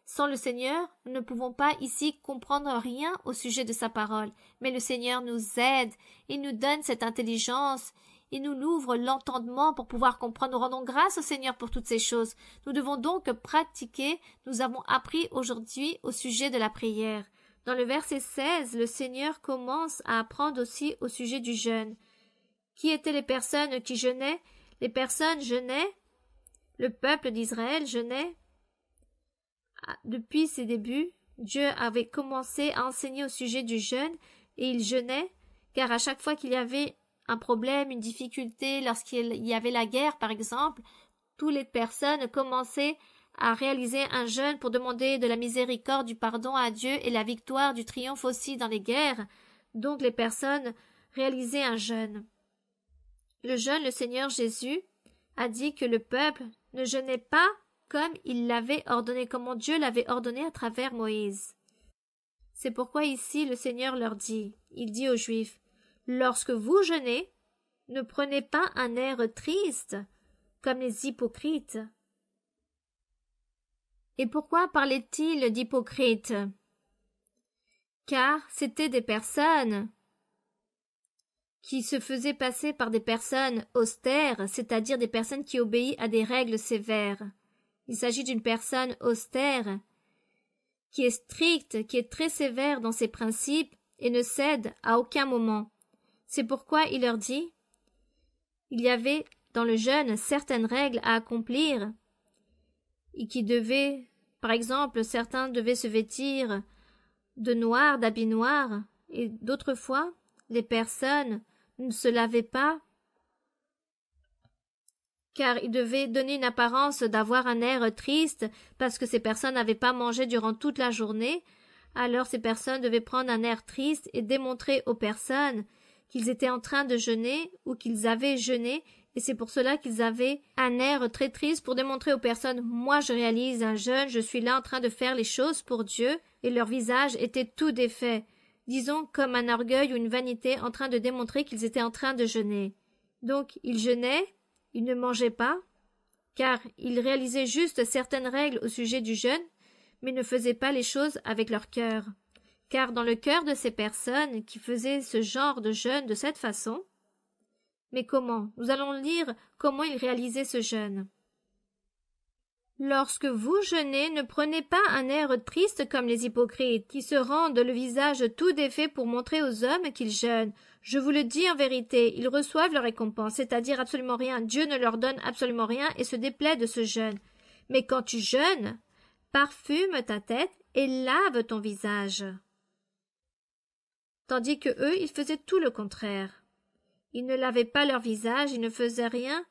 Sans le Seigneur, nous ne pouvons pas ici comprendre rien au sujet de sa parole, mais le Seigneur nous aide, il nous donne cette intelligence, il nous ouvre l'entendement pour pouvoir comprendre. Nous rendons grâce au Seigneur pour toutes ces choses. Nous devons donc pratiquer. Nous avons appris aujourd'hui au sujet de la prière. Dans le verset 16, le Seigneur commence à apprendre aussi au sujet du jeûne. Qui étaient les personnes qui jeûnaient? Les personnes jeûnaient, le peuple d'Israël jeûnait. Depuis ses débuts, Dieu avait commencé à enseigner au sujet du jeûne et il jeûnait, car à chaque fois qu'il y avait un problème, une difficulté, lorsqu'il y avait la guerre par exemple, toutes les personnes commençaient à réaliser un jeûne pour demander de la miséricorde, du pardon à Dieu et la victoire, du triomphe aussi dans les guerres. Donc les personnes réalisaient un jeûne. Le jeûne, le Seigneur Jésus a dit que le peuple ne jeûnait pas comme il l'avait ordonné, comment Dieu l'avait ordonné à travers Moïse. C'est pourquoi ici le Seigneur leur dit, il dit aux Juifs, « Lorsque vous jeûnez, ne prenez pas un air triste, comme les hypocrites. » Et pourquoi parlait-il d'hypocrites? Car c'étaient des personnes qui se faisaient passer par des personnes austères, c'est-à-dire des personnes qui obéissent à des règles sévères. Il s'agit d'une personne austère, qui est stricte, qui est très sévère dans ses principes et ne cède à aucun moment. C'est pourquoi il leur dit, il y avait dans le jeûne certaines règles à accomplir et qui devaient, par exemple, certains devaient se vêtir de noir, d'habits noirs, et d'autres fois, les personnes ne se lavaient pas, car ils devaient donner une apparence d'avoir un air triste, parce que ces personnes n'avaient pas mangé durant toute la journée, alors ces personnes devaient prendre un air triste et démontrer aux personnes qu'ils étaient en train de jeûner ou qu'ils avaient jeûné, et c'est pour cela qu'ils avaient un air très triste pour démontrer aux personnes « Moi, je réalise un jeûne, je suis là en train de faire les choses pour Dieu », et leur visage était tout défait, disons comme un orgueil ou une vanité en train de démontrer qu'ils étaient en train de jeûner. Donc, ils jeûnaient, ils ne mangeaient pas, car ils réalisaient juste certaines règles au sujet du jeûne, mais ne faisaient pas les choses avec leur cœur. Car dans le cœur de ces personnes qui faisaient ce genre de jeûne de cette façon, mais comment? Nous allons lire comment ils réalisaient ce jeûne. Lorsque vous jeûnez, ne prenez pas un air triste comme les hypocrites, qui se rendent le visage tout défait pour montrer aux hommes qu'ils jeûnent. Je vous le dis en vérité, ils reçoivent leur récompense, c'est-à-dire absolument rien. Dieu ne leur donne absolument rien et se déplaît de ce jeûne. Mais quand tu jeûnes, parfume ta tête et lave ton visage. Tandis que eux, ils faisaient tout le contraire. Ils ne lavaient pas leur visage, ils ne faisaient rien,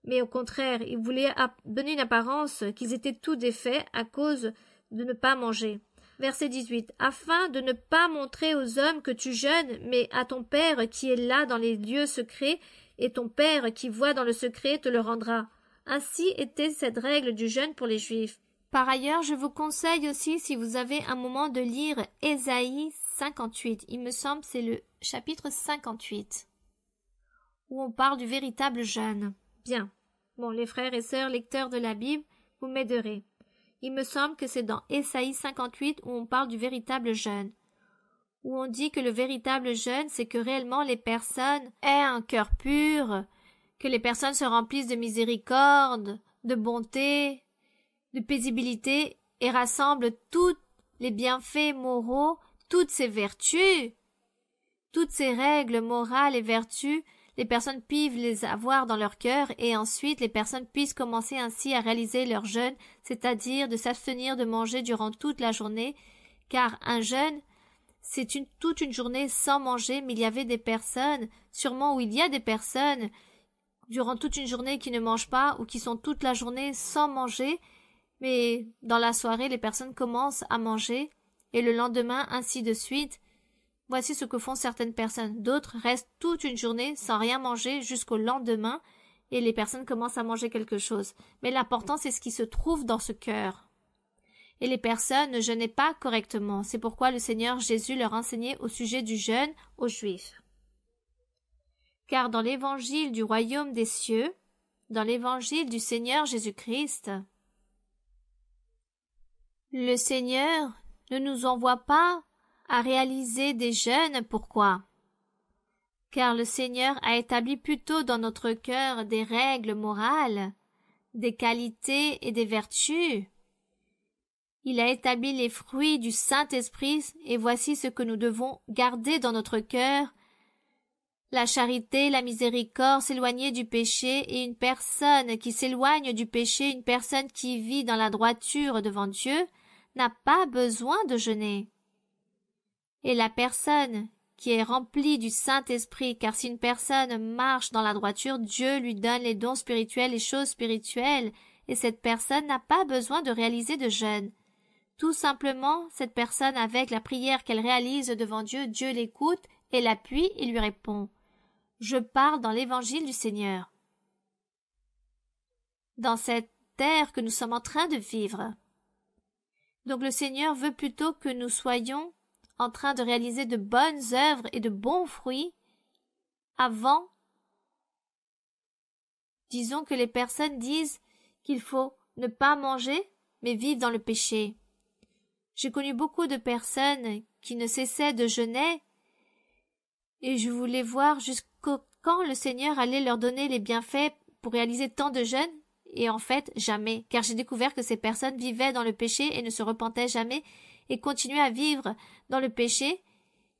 mais au contraire, ils voulaient donner une apparence qu'ils étaient tout défaits à cause de ne pas manger. Verset 18. Afin de ne pas montrer aux hommes que tu jeûnes, mais à ton Père qui est là dans les lieux secrets, et ton Père qui voit dans le secret te le rendra. Ainsi était cette règle du jeûne pour les Juifs. Par ailleurs, je vous conseille aussi, si vous avez un moment, de lire Ésaïe 58. Il me semble c'est le chapitre 58, où on parle du véritable jeûne. Bien. Bon, les frères et sœurs lecteurs de la Bible, vous m'aiderez. Il me semble que c'est dans Ésaïe 58 où on parle du véritable jeûne, où on dit que le véritable jeûne, c'est que réellement les personnes aient un cœur pur, que les personnes se remplissent de miséricorde, de bonté, de paisibilité et rassemblent tous les bienfaits moraux, toutes ces vertus, toutes ces règles morales et vertus. Les personnes puissent les avoir dans leur cœur et ensuite les personnes puissent commencer ainsi à réaliser leur jeûne, c'est-à-dire de s'abstenir de manger durant toute la journée, car un jeûne, c'est toute une journée sans manger, mais il y avait des personnes, sûrement où il y a des personnes, durant toute une journée qui ne mangent pas ou qui sont toute la journée sans manger, mais dans la soirée, les personnes commencent à manger et le lendemain, ainsi de suite. Voici ce que font certaines personnes. D'autres restent toute une journée sans rien manger jusqu'au lendemain et les personnes commencent à manger quelque chose. Mais l'important, c'est ce qui se trouve dans ce cœur. Et les personnes ne jeûnaient pas correctement. C'est pourquoi le Seigneur Jésus leur enseignait au sujet du jeûne aux Juifs. Car dans l'évangile du royaume des cieux, dans l'évangile du Seigneur Jésus-Christ, le Seigneur ne nous envoie pas à réaliser des jeûnes. Pourquoi? Car le Seigneur a établi plutôt dans notre cœur des règles morales, des qualités et des vertus. Il a établi les fruits du Saint-Esprit et voici ce que nous devons garder dans notre cœur. La charité, la miséricorde, s'éloigner du péché et une personne qui s'éloigne du péché, une personne qui vit dans la droiture devant Dieu, n'a pas besoin de jeûner. Et la personne qui est remplie du Saint-Esprit, car si une personne marche dans la droiture, Dieu lui donne les dons spirituels, les choses spirituelles, et cette personne n'a pas besoin de réaliser de jeûne. Tout simplement, cette personne, avec la prière qu'elle réalise devant Dieu, Dieu l'écoute et l'appuie et lui répond. Je parle dans l'évangile du Seigneur. Dans cette terre que nous sommes en train de vivre. Donc le Seigneur veut plutôt que nous soyons en train de réaliser de bonnes œuvres et de bons fruits avant. Disons que les personnes disent qu'il faut ne pas manger, mais vivre dans le péché. J'ai connu beaucoup de personnes qui ne cessaient de jeûner et je voulais voir jusqu'au quand le Seigneur allait leur donner les bienfaits pour réaliser tant de jeûnes et en fait jamais, car j'ai découvert que ces personnes vivaient dans le péché et ne se repentaient jamais et continuaient à vivre dans le péché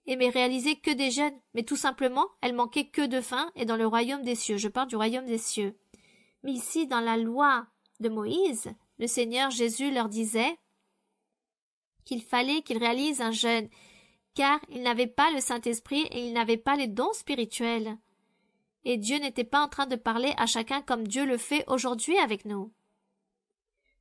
et ne réalisaient que des jeûnes, mais tout simplement elles manquaient que de faim et dans le royaume des cieux, je parle du royaume des cieux. Mais ici dans la loi de Moïse, le Seigneur Jésus leur disait qu'il fallait qu'ils réalisent un jeûne, car ils n'avaient pas le Saint-Esprit et ils n'avaient pas les dons spirituels. Et Dieu n'était pas en train de parler à chacun comme Dieu le fait aujourd'hui avec nous.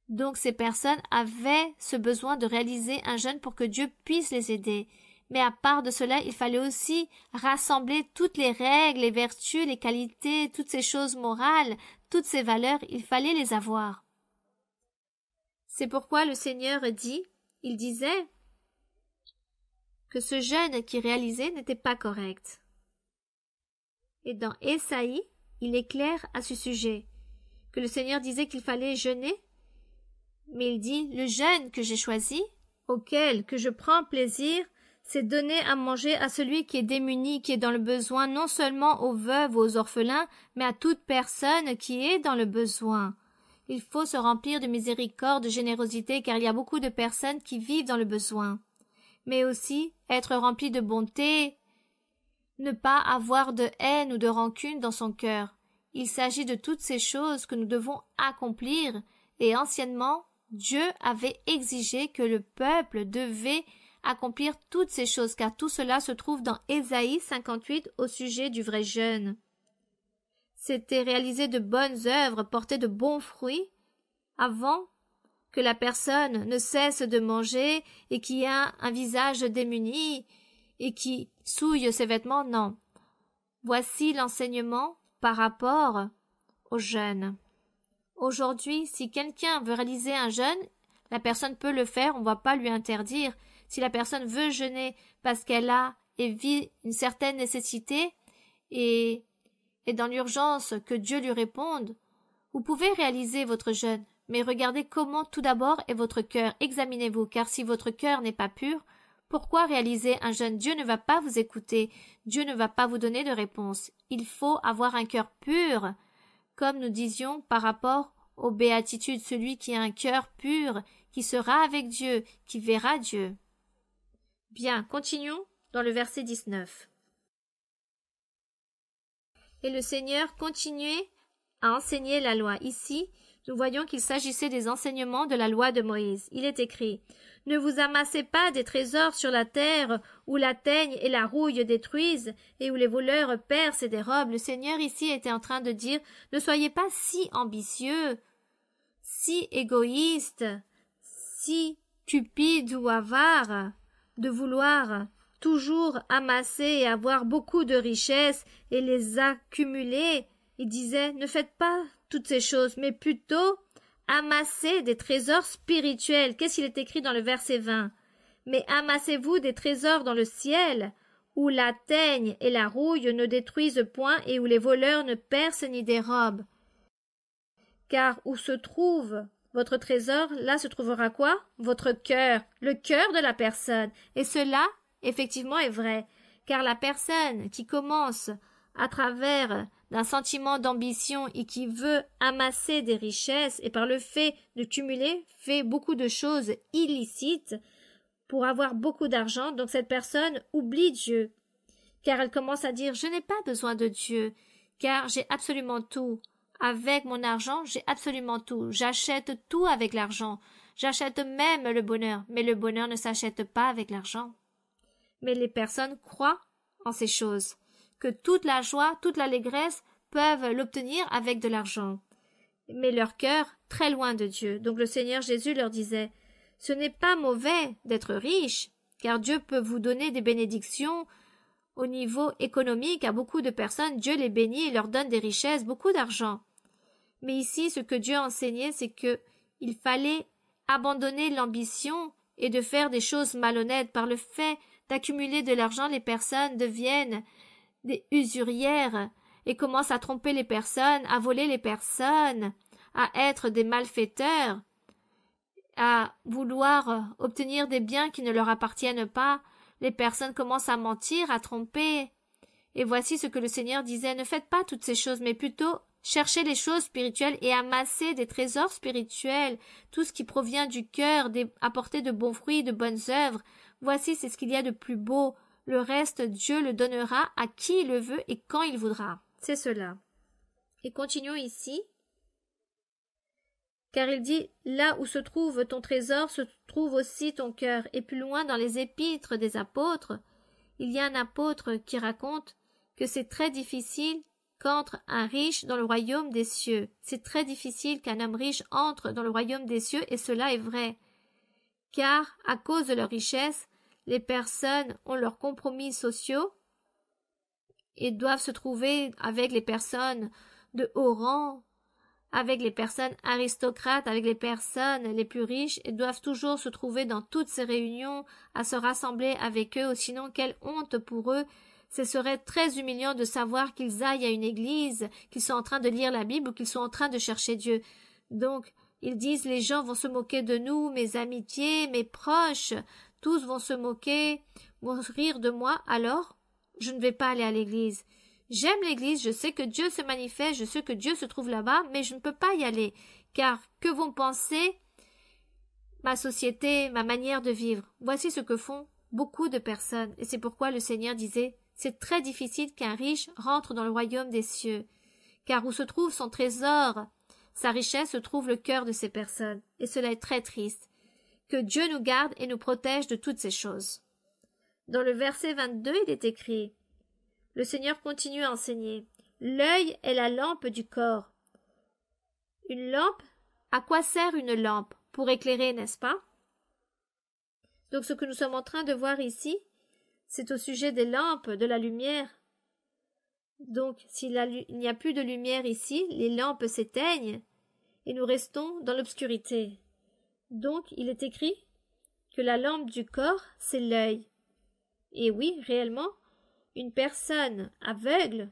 Donc ces personnes avaient ce besoin de réaliser un jeûne pour que Dieu puisse les aider. Mais à part de cela, il fallait aussi rassembler toutes les règles, les vertus, les qualités, toutes ces choses morales, toutes ces valeurs, il fallait les avoir. C'est pourquoi le Seigneur il disait que ce jeûne qu'il réalisait n'était pas correct. Et dans Ésaïe, il est clair à ce sujet, que le Seigneur disait qu'il fallait jeûner, mais il dit « Le jeûne que j'ai choisi, auquel que je prends plaisir, c'est donner à manger à celui qui est démuni, qui est dans le besoin, non seulement aux veuves ou aux orphelins, mais à toute personne qui est dans le besoin. » Il faut se remplir de miséricorde, de générosité, car il y a beaucoup de personnes qui vivent dans le besoin. Mais aussi être rempli de bonté, ne pas avoir de haine ou de rancune dans son cœur. Il s'agit de toutes ces choses que nous devons accomplir, et anciennement, Dieu avait exigé que le peuple devait accomplir toutes ces choses, car tout cela se trouve dans Ésaïe 58 au sujet du vrai jeûne. C'était réaliser de bonnes œuvres, porter de bons fruits, avant que la personne ne cesse de manger et qui a un visage démuni et qui souille ses vêtements, non. Voici l'enseignement par rapport au jeûne. Aujourd'hui, si quelqu'un veut réaliser un jeûne, la personne peut le faire, on ne va pas lui interdire. Si la personne veut jeûner parce qu'elle a et vit une certaine nécessité et dans l'urgence que Dieu lui réponde, vous pouvez réaliser votre jeûne, mais regardez comment tout d'abord est votre cœur. Examinez-vous, car si votre cœur n'est pas pur, pourquoi réaliser un jeûne? Dieu ne va pas vous écouter, Dieu ne va pas vous donner de réponse. Il faut avoir un cœur pur, comme nous disions par rapport aux béatitudes, celui qui a un cœur pur, qui sera avec Dieu, qui verra Dieu. Bien, continuons dans le verset 19. Et le Seigneur continuait à enseigner la loi. Ici, nous voyons qu'il s'agissait des enseignements de la loi de Moïse. Il est écrit « Ne vous amassez pas des trésors sur la terre où la teigne et la rouille détruisent et où les voleurs percent et dérobent. » Le Seigneur ici était en train de dire « Ne soyez pas si ambitieux, si égoïste, si cupide ou avare de vouloir toujours amasser et avoir beaucoup de richesses et les accumuler. Il disait, ne faites pas toutes ces choses, mais plutôt amassez des trésors spirituels. Qu'est-ce qu'il est écrit dans le verset 20? Mais amassez-vous des trésors dans le ciel, où la teigne et la rouille ne détruisent point et où les voleurs ne percent ni dérobent. Car où se trouve votre trésor, là se trouvera quoi? Votre cœur, le cœur de la personne. Et cela, effectivement, est vrai, car la personne qui commence à travers d'un sentiment d'ambition et qui veut amasser des richesses et par le fait de cumuler fait beaucoup de choses illicites pour avoir beaucoup d'argent, donc cette personne oublie Dieu, car elle commence à dire « je n'ai pas besoin de Dieu, car j'ai absolument tout. Avec mon argent, j'ai absolument tout. J'achète tout avec l'argent. J'achète même le bonheur, mais le bonheur ne s'achète pas avec l'argent. » Mais les personnes croient en ces choses, que toute la joie, toute l'allégresse peuvent l'obtenir avec de l'argent. Mais leur cœur, très loin de Dieu. Donc le Seigneur Jésus leur disait « Ce n'est pas mauvais d'être riche, car Dieu peut vous donner des bénédictions au niveau économique à beaucoup de personnes. Dieu les bénit et leur donne des richesses, beaucoup d'argent. Mais ici, ce que Dieu a enseigné, c'est que il fallait abandonner l'ambition et de faire des choses malhonnêtes. Par le fait d'accumuler de l'argent, les personnes deviennent des usurières et commencent à tromper les personnes, à voler les personnes, à être des malfaiteurs, à vouloir obtenir des biens qui ne leur appartiennent pas. Les personnes commencent à mentir, à tromper. Et voici ce que le Seigneur disait, ne faites pas toutes ces choses, mais plutôt cherchez les choses spirituelles et amassez des trésors spirituels, tout ce qui provient du cœur, apporter de bons fruits, de bonnes œuvres. Voici, c'est ce qu'il y a de plus beau. Le reste, Dieu le donnera à qui il le veut et quand il voudra. C'est cela. Et continuons ici. Car il dit, là où se trouve ton trésor, se trouve aussi ton cœur. Et plus loin dans les épîtres des apôtres, il y a un apôtre qui raconte que c'est très difficile qu'entre un riche dans le royaume des cieux. C'est très difficile qu'un homme riche entre dans le royaume des cieux, et cela est vrai. Car, à cause de leur richesse, les personnes ont leurs compromis sociaux et doivent se trouver avec les personnes de haut rang, avec les personnes aristocrates, avec les personnes les plus riches, et doivent toujours se trouver dans toutes ces réunions, à se rassembler avec eux, sinon quelle honte pour eux. Ce serait très humiliant de savoir qu'ils aillent à une église, qu'ils sont en train de lire la Bible ou qu'ils sont en train de chercher Dieu. Donc, ils disent, les gens vont se moquer de nous, mes amitiés, mes proches, tous vont se moquer, vont rire de moi, alors je ne vais pas aller à l'église. J'aime l'église, je sais que Dieu se manifeste, je sais que Dieu se trouve là-bas, mais je ne peux pas y aller, car que vont penser ma société, ma manière de vivre? Voici ce que font beaucoup de personnes, et c'est pourquoi le Seigneur disait, c'est très difficile qu'un riche rentre dans le royaume des cieux, car où se trouve son trésor, sa richesse se trouve le cœur de ces personnes, et cela est très triste. Que Dieu nous garde et nous protège de toutes ces choses. Dans le verset 22, il est écrit, le Seigneur continue à enseigner, l'œil est la lampe du corps. Une lampe, à quoi sert une lampe? Pour éclairer, n'est-ce pas? Donc ce que nous sommes en train de voir ici, c'est au sujet des lampes, de la lumière. Donc s'il n'y a plus de lumière ici, les lampes s'éteignent et nous restons dans l'obscurité. Donc il est écrit que la lampe du corps, c'est l'œil. Et oui, réellement, une personne aveugle,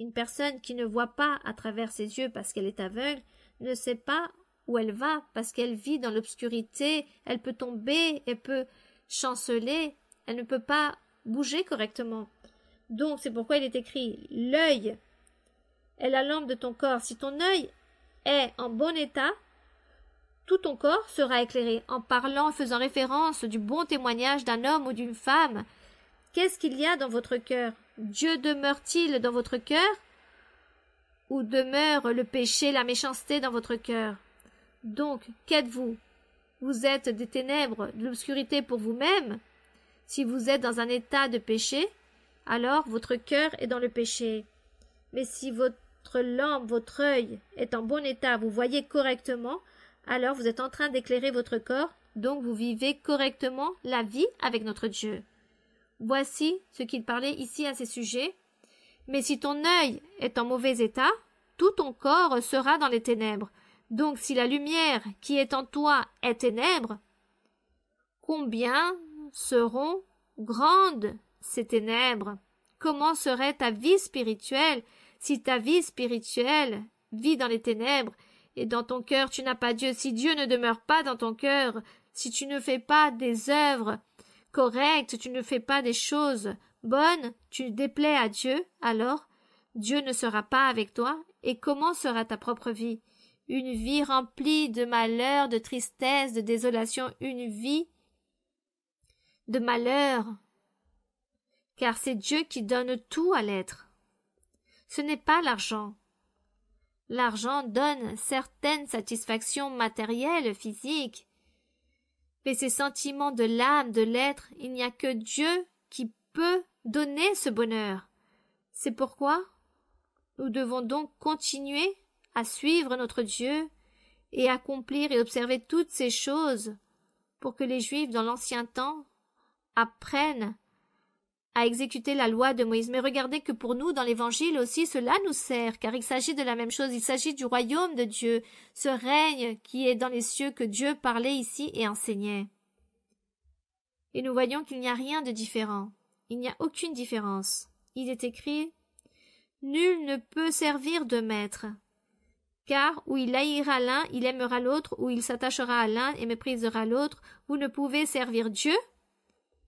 une personne qui ne voit pas à travers ses yeux parce qu'elle est aveugle, ne sait pas où elle va parce qu'elle vit dans l'obscurité, elle peut tomber, elle peut chanceler, elle ne peut pas bouger correctement. Donc c'est pourquoi il est écrit l'œil est la lampe de ton corps. Si ton œil est en bon état, tout ton corps sera éclairé. En parlant, en faisant référence du bon témoignage d'un homme ou d'une femme, qu'est-ce qu'il y a dans votre cœur? Dieu demeure-t-il dans votre cœur? Ou demeure le péché, la méchanceté dans votre cœur? Donc, qu'êtes-vous? Vous êtes des ténèbres, de l'obscurité pour vous-même? Si vous êtes dans un état de péché, alors votre cœur est dans le péché. Mais si votre lampe, votre œil est en bon état, vous voyez correctement, alors vous êtes en train d'éclairer votre corps, donc vous vivez correctement la vie avec notre Dieu. Voici ce qu'il parlait ici à ces sujets. Mais si ton œil est en mauvais état, tout ton corps sera dans les ténèbres. Donc si la lumière qui est en toi est ténèbres, combien seront grandes ces ténèbres? Comment serait ta vie spirituelle si ta vie spirituelle vit dans les ténèbres et dans ton cœur tu n'as pas Dieu? Si Dieu ne demeure pas dans ton cœur, si tu ne fais pas des œuvres correctes, tu ne fais pas des choses bonnes, tu déplais à Dieu, alors Dieu ne sera pas avec toi. Et comment sera ta propre vie? Une vie remplie de malheur, de tristesse, de désolation, une vie de malheur. Car c'est Dieu qui donne tout à l'être. Ce n'est pas l'argent. L'argent donne certaines satisfactions matérielles, physiques, mais ces sentiments de l'âme, de l'être, il n'y a que Dieu qui peut donner ce bonheur. C'est pourquoi nous devons donc continuer à suivre notre Dieu et accomplir et observer toutes ces choses pour que les Juifs dans l'ancien temps apprennent à exécuter la loi de Moïse. Mais regardez que pour nous, dans l'Évangile aussi, cela nous sert, car il s'agit de la même chose, il s'agit du royaume de Dieu, ce règne qui est dans les cieux que Dieu parlait ici et enseignait. Et nous voyons qu'il n'y a rien de différent, il n'y a aucune différence. Il est écrit « Nul ne peut servir de maître ». Car où il haïra l'un, il aimera l'autre, où il s'attachera à l'un et méprisera l'autre. Vous ne pouvez servir Dieu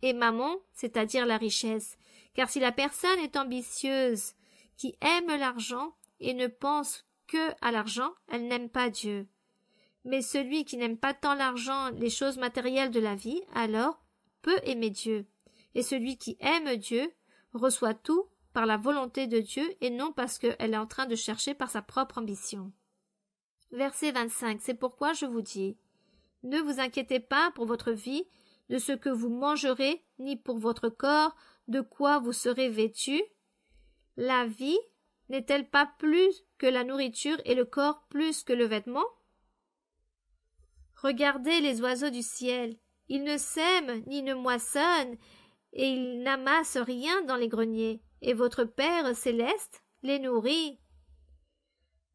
et Mammon, c'est-à-dire la richesse. Car si la personne est ambitieuse, qui aime l'argent et ne pense que à l'argent, elle n'aime pas Dieu. Mais celui qui n'aime pas tant l'argent, les choses matérielles de la vie, alors peut aimer Dieu. Et celui qui aime Dieu reçoit tout par la volonté de Dieu et non parce qu'elle est en train de chercher par sa propre ambition. Verset 25. C'est pourquoi je vous dis, ne vous inquiétez pas pour votre vie, de ce que vous mangerez, ni pour votre corps, de quoi vous serez vêtus. La vie n'est-elle pas plus que la nourriture et le corps plus que le vêtement? Regardez les oiseaux du ciel, ils ne sèment ni ne moissonnent, et ils n'amassent rien dans les greniers, et votre Père céleste les nourrit.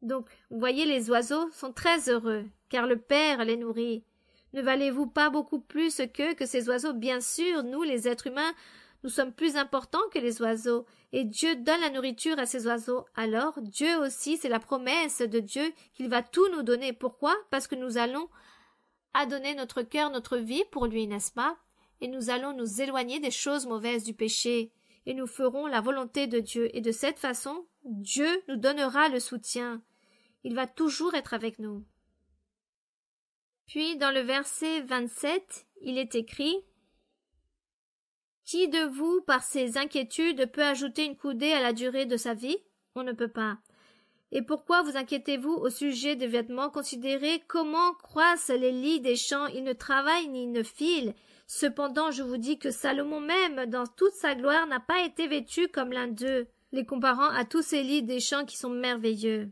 Donc, vous voyez, les oiseaux sont très heureux, car le Père les nourrit. Ne valez-vous pas beaucoup plus que ces oiseaux? Bien sûr, nous, les êtres humains, nous sommes plus importants que les oiseaux, et Dieu donne la nourriture à ces oiseaux. Alors, Dieu aussi, c'est la promesse de Dieu qu'il va tout nous donner. Pourquoi? Parce que nous allons adonner notre cœur, notre vie pour lui, n'est-ce pas? Et nous allons nous éloigner des choses mauvaises du péché, et nous ferons la volonté de Dieu. Et de cette façon, Dieu nous donnera le soutien. Il va toujours être avec nous. Puis, dans le verset 27, il est écrit « Qui de vous, par ses inquiétudes, peut ajouter une coudée à la durée de sa vie? On ne peut pas. Et pourquoi vous inquiétez-vous au sujet des vêtements? Considérez comment croissent les lys des champs, ils ne travaillent ni ne filent. Cependant, je vous dis que Salomon même, dans toute sa gloire, n'a pas été vêtu comme l'un d'eux, les comparant à tous ces lys des champs qui sont merveilleux.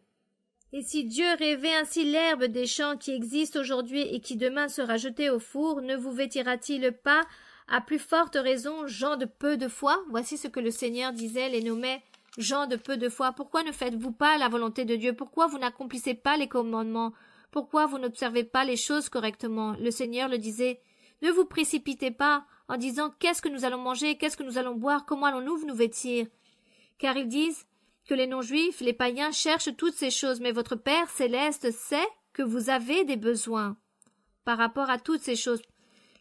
Et si Dieu rêvait ainsi l'herbe des champs qui existe aujourd'hui et qui demain sera jetée au four, ne vous vêtira-t-il pas à plus forte raison, gens de peu de foi? Voici ce que le Seigneur disait, les nommait gens de peu de foi. Pourquoi ne faites-vous pas la volonté de Dieu? Pourquoi vous n'accomplissez pas les commandements? Pourquoi vous n'observez pas les choses correctement? Le Seigneur le disait. Ne vous précipitez pas en disant qu'est-ce que nous allons manger, qu'est-ce que nous allons boire, comment allons-nous nous vêtir? Car ils disent que les non-juifs, les païens cherchent toutes ces choses, mais votre Père céleste sait que vous avez des besoins par rapport à toutes ces choses.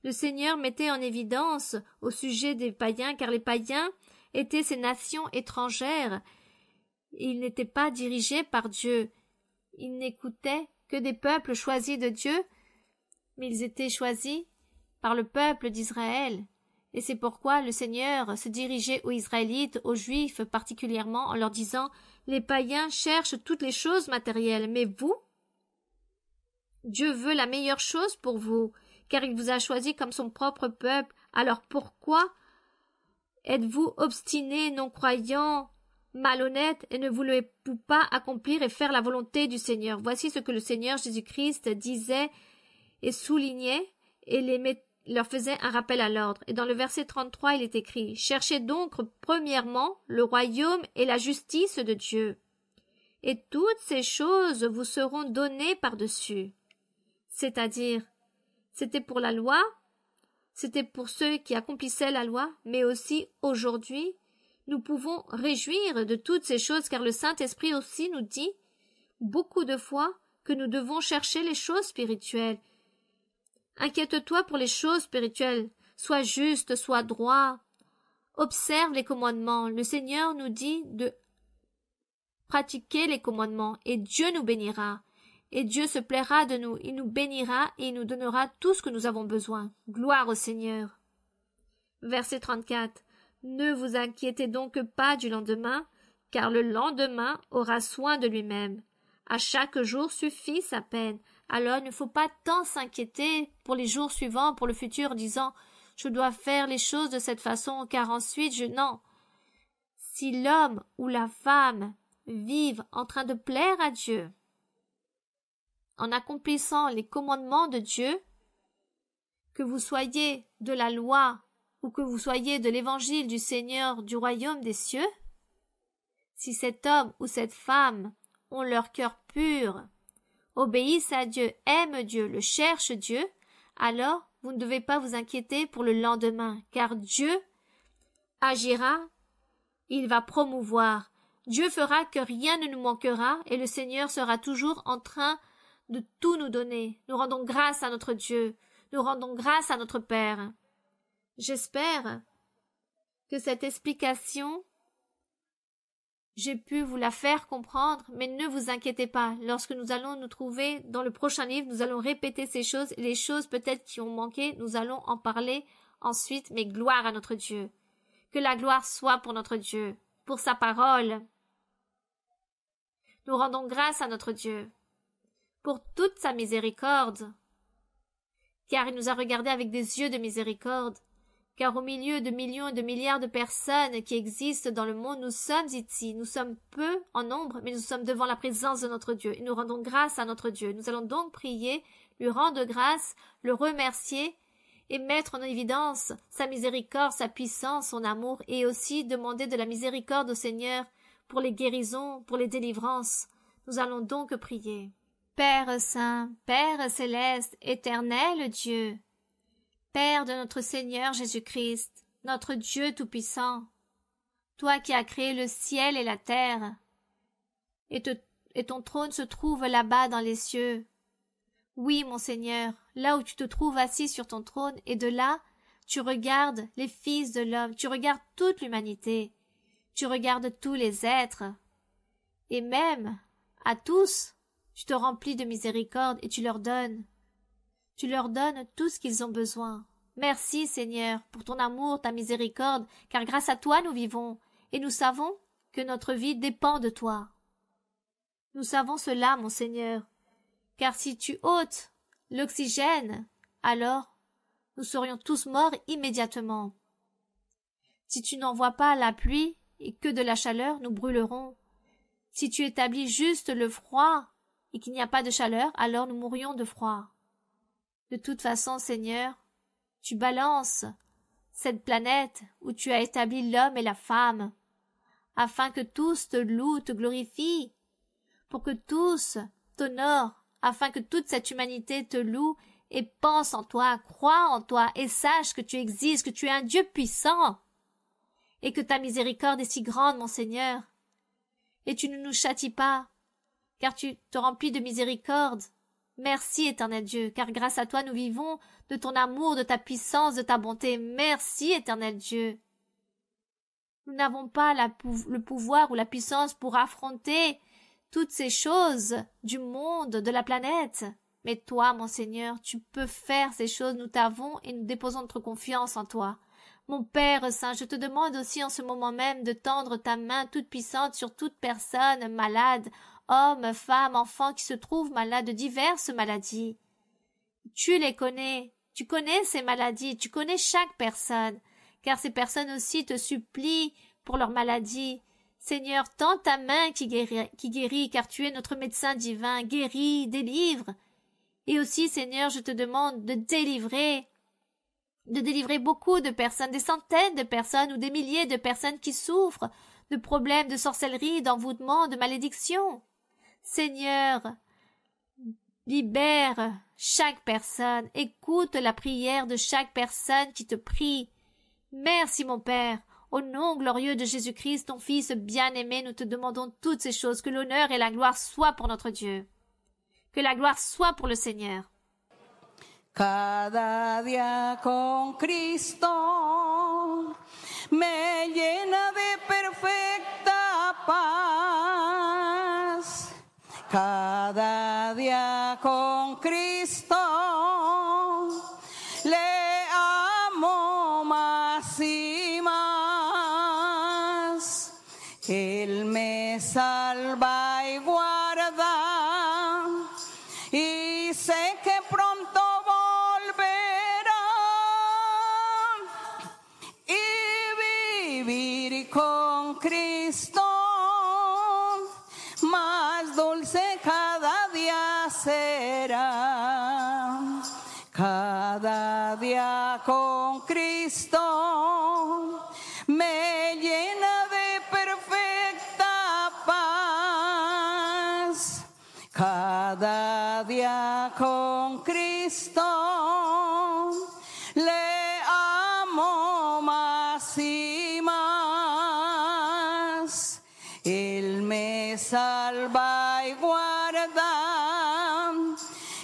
Le Seigneur mettait en évidence au sujet des païens, car les païens étaient ces nations étrangères. Ils n'étaient pas dirigés par Dieu. Ils n'écoutaient que des peuples choisis de Dieu, mais ils étaient choisis par le peuple d'Israël. Et c'est pourquoi le Seigneur se dirigeait aux Israélites, aux Juifs particulièrement, en leur disant « Les païens cherchent toutes les choses matérielles, mais vous, Dieu veut la meilleure chose pour vous, car il vous a choisi comme son propre peuple. Alors pourquoi êtes-vous obstinés, non-croyants, malhonnêtes, et ne voulez-vous pas accomplir et faire la volonté du Seigneur ?» Voici ce que le Seigneur Jésus-Christ disait et soulignait, et les leur faisait un rappel à l'ordre. Et dans le verset 33, il est écrit « Cherchez donc premièrement le royaume et la justice de Dieu, et toutes ces choses vous seront données par-dessus. » C'est-à-dire, c'était pour la loi, c'était pour ceux qui accomplissaient la loi, mais aussi aujourd'hui, nous pouvons réjouir de toutes ces choses, car le Saint-Esprit aussi nous dit beaucoup de fois que nous devons chercher les choses spirituelles. Inquiète-toi pour les choses spirituelles, sois juste, sois droit, observe les commandements. Le Seigneur nous dit de pratiquer les commandements, et Dieu nous bénira. Et Dieu se plaira de nous, il nous bénira et il nous donnera tout ce que nous avons besoin. Gloire au Seigneur. Verset 34. Ne vous inquiétez donc pas du lendemain, car le lendemain aura soin de lui-même. À chaque jour suffit sa peine. Alors il ne faut pas tant s'inquiéter pour les jours suivants, pour le futur, disant « je dois faire les choses de cette façon, car ensuite je... » Non. Si l'homme ou la femme vivent en train de plaire à Dieu, en accomplissant les commandements de Dieu, que vous soyez de la loi ou que vous soyez de l'évangile du Seigneur du royaume des cieux, si cet homme ou cette femme ont leur cœur pur, obéissent à Dieu, aiment Dieu, le cherchent Dieu, alors vous ne devez pas vous inquiéter pour le lendemain, car Dieu agira, il va promouvoir. Dieu fera que rien ne nous manquera et le Seigneur sera toujours en train de tout nous donner. Nous rendons grâce à notre Dieu, nous rendons grâce à notre Père. J'espère que cette explication, j'ai pu vous la faire comprendre, mais ne vous inquiétez pas. Lorsque nous allons nous trouver dans le prochain livre, nous allons répéter ces choses, et les choses peut-être qui ont manqué, nous allons en parler ensuite, mais gloire à notre Dieu. Que la gloire soit pour notre Dieu, pour sa parole. Nous rendons grâce à notre Dieu pour toute sa miséricorde, car il nous a regardés avec des yeux de miséricorde, car au milieu de millions et de milliards de personnes qui existent dans le monde, nous sommes ici, nous sommes peu en nombre, mais nous sommes devant la présence de notre Dieu, et nous rendons grâce à notre Dieu. Nous allons donc prier, lui rendre grâce, le remercier, et mettre en évidence sa miséricorde, sa puissance, son amour, et aussi demander de la miséricorde au Seigneur pour les guérisons, pour les délivrances. Nous allons donc prier. Père saint, Père céleste, éternel Dieu, Père de notre Seigneur Jésus-Christ, notre Dieu tout-puissant, toi qui as créé le ciel et la terre, et ton trône se trouve là-bas dans les cieux. Oui, mon Seigneur, là où tu te trouves assis sur ton trône, et de là, tu regardes les fils de l'homme, tu regardes toute l'humanité, tu regardes tous les êtres, et même à tous, tu te remplis de miséricorde et tu leur donnes tout ce qu'ils ont besoin. Merci, Seigneur, pour ton amour, ta miséricorde, car grâce à toi nous vivons, et nous savons que notre vie dépend de toi. Nous savons cela, mon Seigneur, car si tu ôtes l'oxygène, alors nous serions tous morts immédiatement. Si tu n'envoies pas la pluie et que de la chaleur, nous brûlerons. Si tu établis juste le froid et qu'il n'y a pas de chaleur, alors nous mourrions de froid. De toute façon, Seigneur, tu balances cette planète où tu as établi l'homme et la femme, afin que tous te louent, te glorifient, pour que tous t'honorent, afin que toute cette humanité te loue et pense en toi, croit en toi et sache que tu existes, que tu es un Dieu puissant et que ta miséricorde est si grande, mon Seigneur. Et tu ne nous châties pas, car tu te remplis de miséricorde. Merci, éternel Dieu, car grâce à toi nous vivons de ton amour, de ta puissance, de ta bonté. Merci, éternel Dieu. Nous n'avons pas le pouvoir ou la puissance pour affronter toutes ces choses du monde, de la planète. Mais toi, mon Seigneur, tu peux faire ces choses, nous t'avons et nous déposons notre confiance en toi. Mon Père Saint, je te demande aussi en ce moment même de tendre ta main toute puissante sur toute personne malade, homme, femme, enfant qui se trouvent malades de diverses maladies. Tu les connais, tu connais ces maladies, tu connais chaque personne, car ces personnes aussi te supplient pour leurs maladies. Seigneur, tends ta main qui guérit, car tu es notre médecin divin, guéris, délivre. Et aussi, Seigneur, je te demande de délivrer de délivrer beaucoup de personnes, des centaines de personnes ou des milliers de personnes qui souffrent de problèmes de sorcellerie, d'envoûtement, de malédiction. Seigneur, libère chaque personne, écoute la prière de chaque personne qui te prie. Merci mon Père, au nom glorieux de Jésus-Christ, ton Fils bien-aimé, nous te demandons toutes ces choses, que l'honneur et la gloire soient pour notre Dieu, que la gloire soit pour le Seigneur. Cada día con Cristo me llena de perfecta paz. Cada día con Cristo le amo más y más. Él me salva y guarda y sé que pronto con Cristo, más dulce cada día será. Cada día con Cristo me llena de perfecta paz. Cada día con Cristo le amo más y más. Él me salva y guarda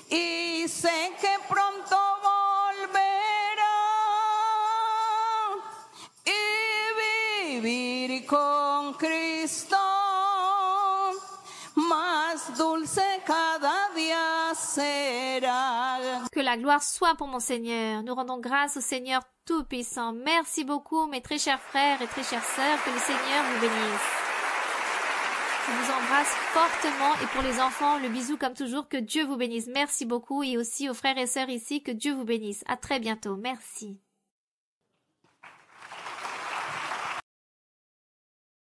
y sé que pronto volverá y vivir con Cristo más dulce cada día será. Que la gloire soit pour mon Seigneur. Nous rendons grâce au Seigneur Tout-Puissant. Merci beaucoup, mes très chers frères et très chères sœurs. Que le Seigneur vous bénisse. Je vous embrasse fortement et pour les enfants, le bisou comme toujours. Que Dieu vous bénisse. Merci beaucoup et aussi aux frères et sœurs ici, que Dieu vous bénisse. À très bientôt. Merci.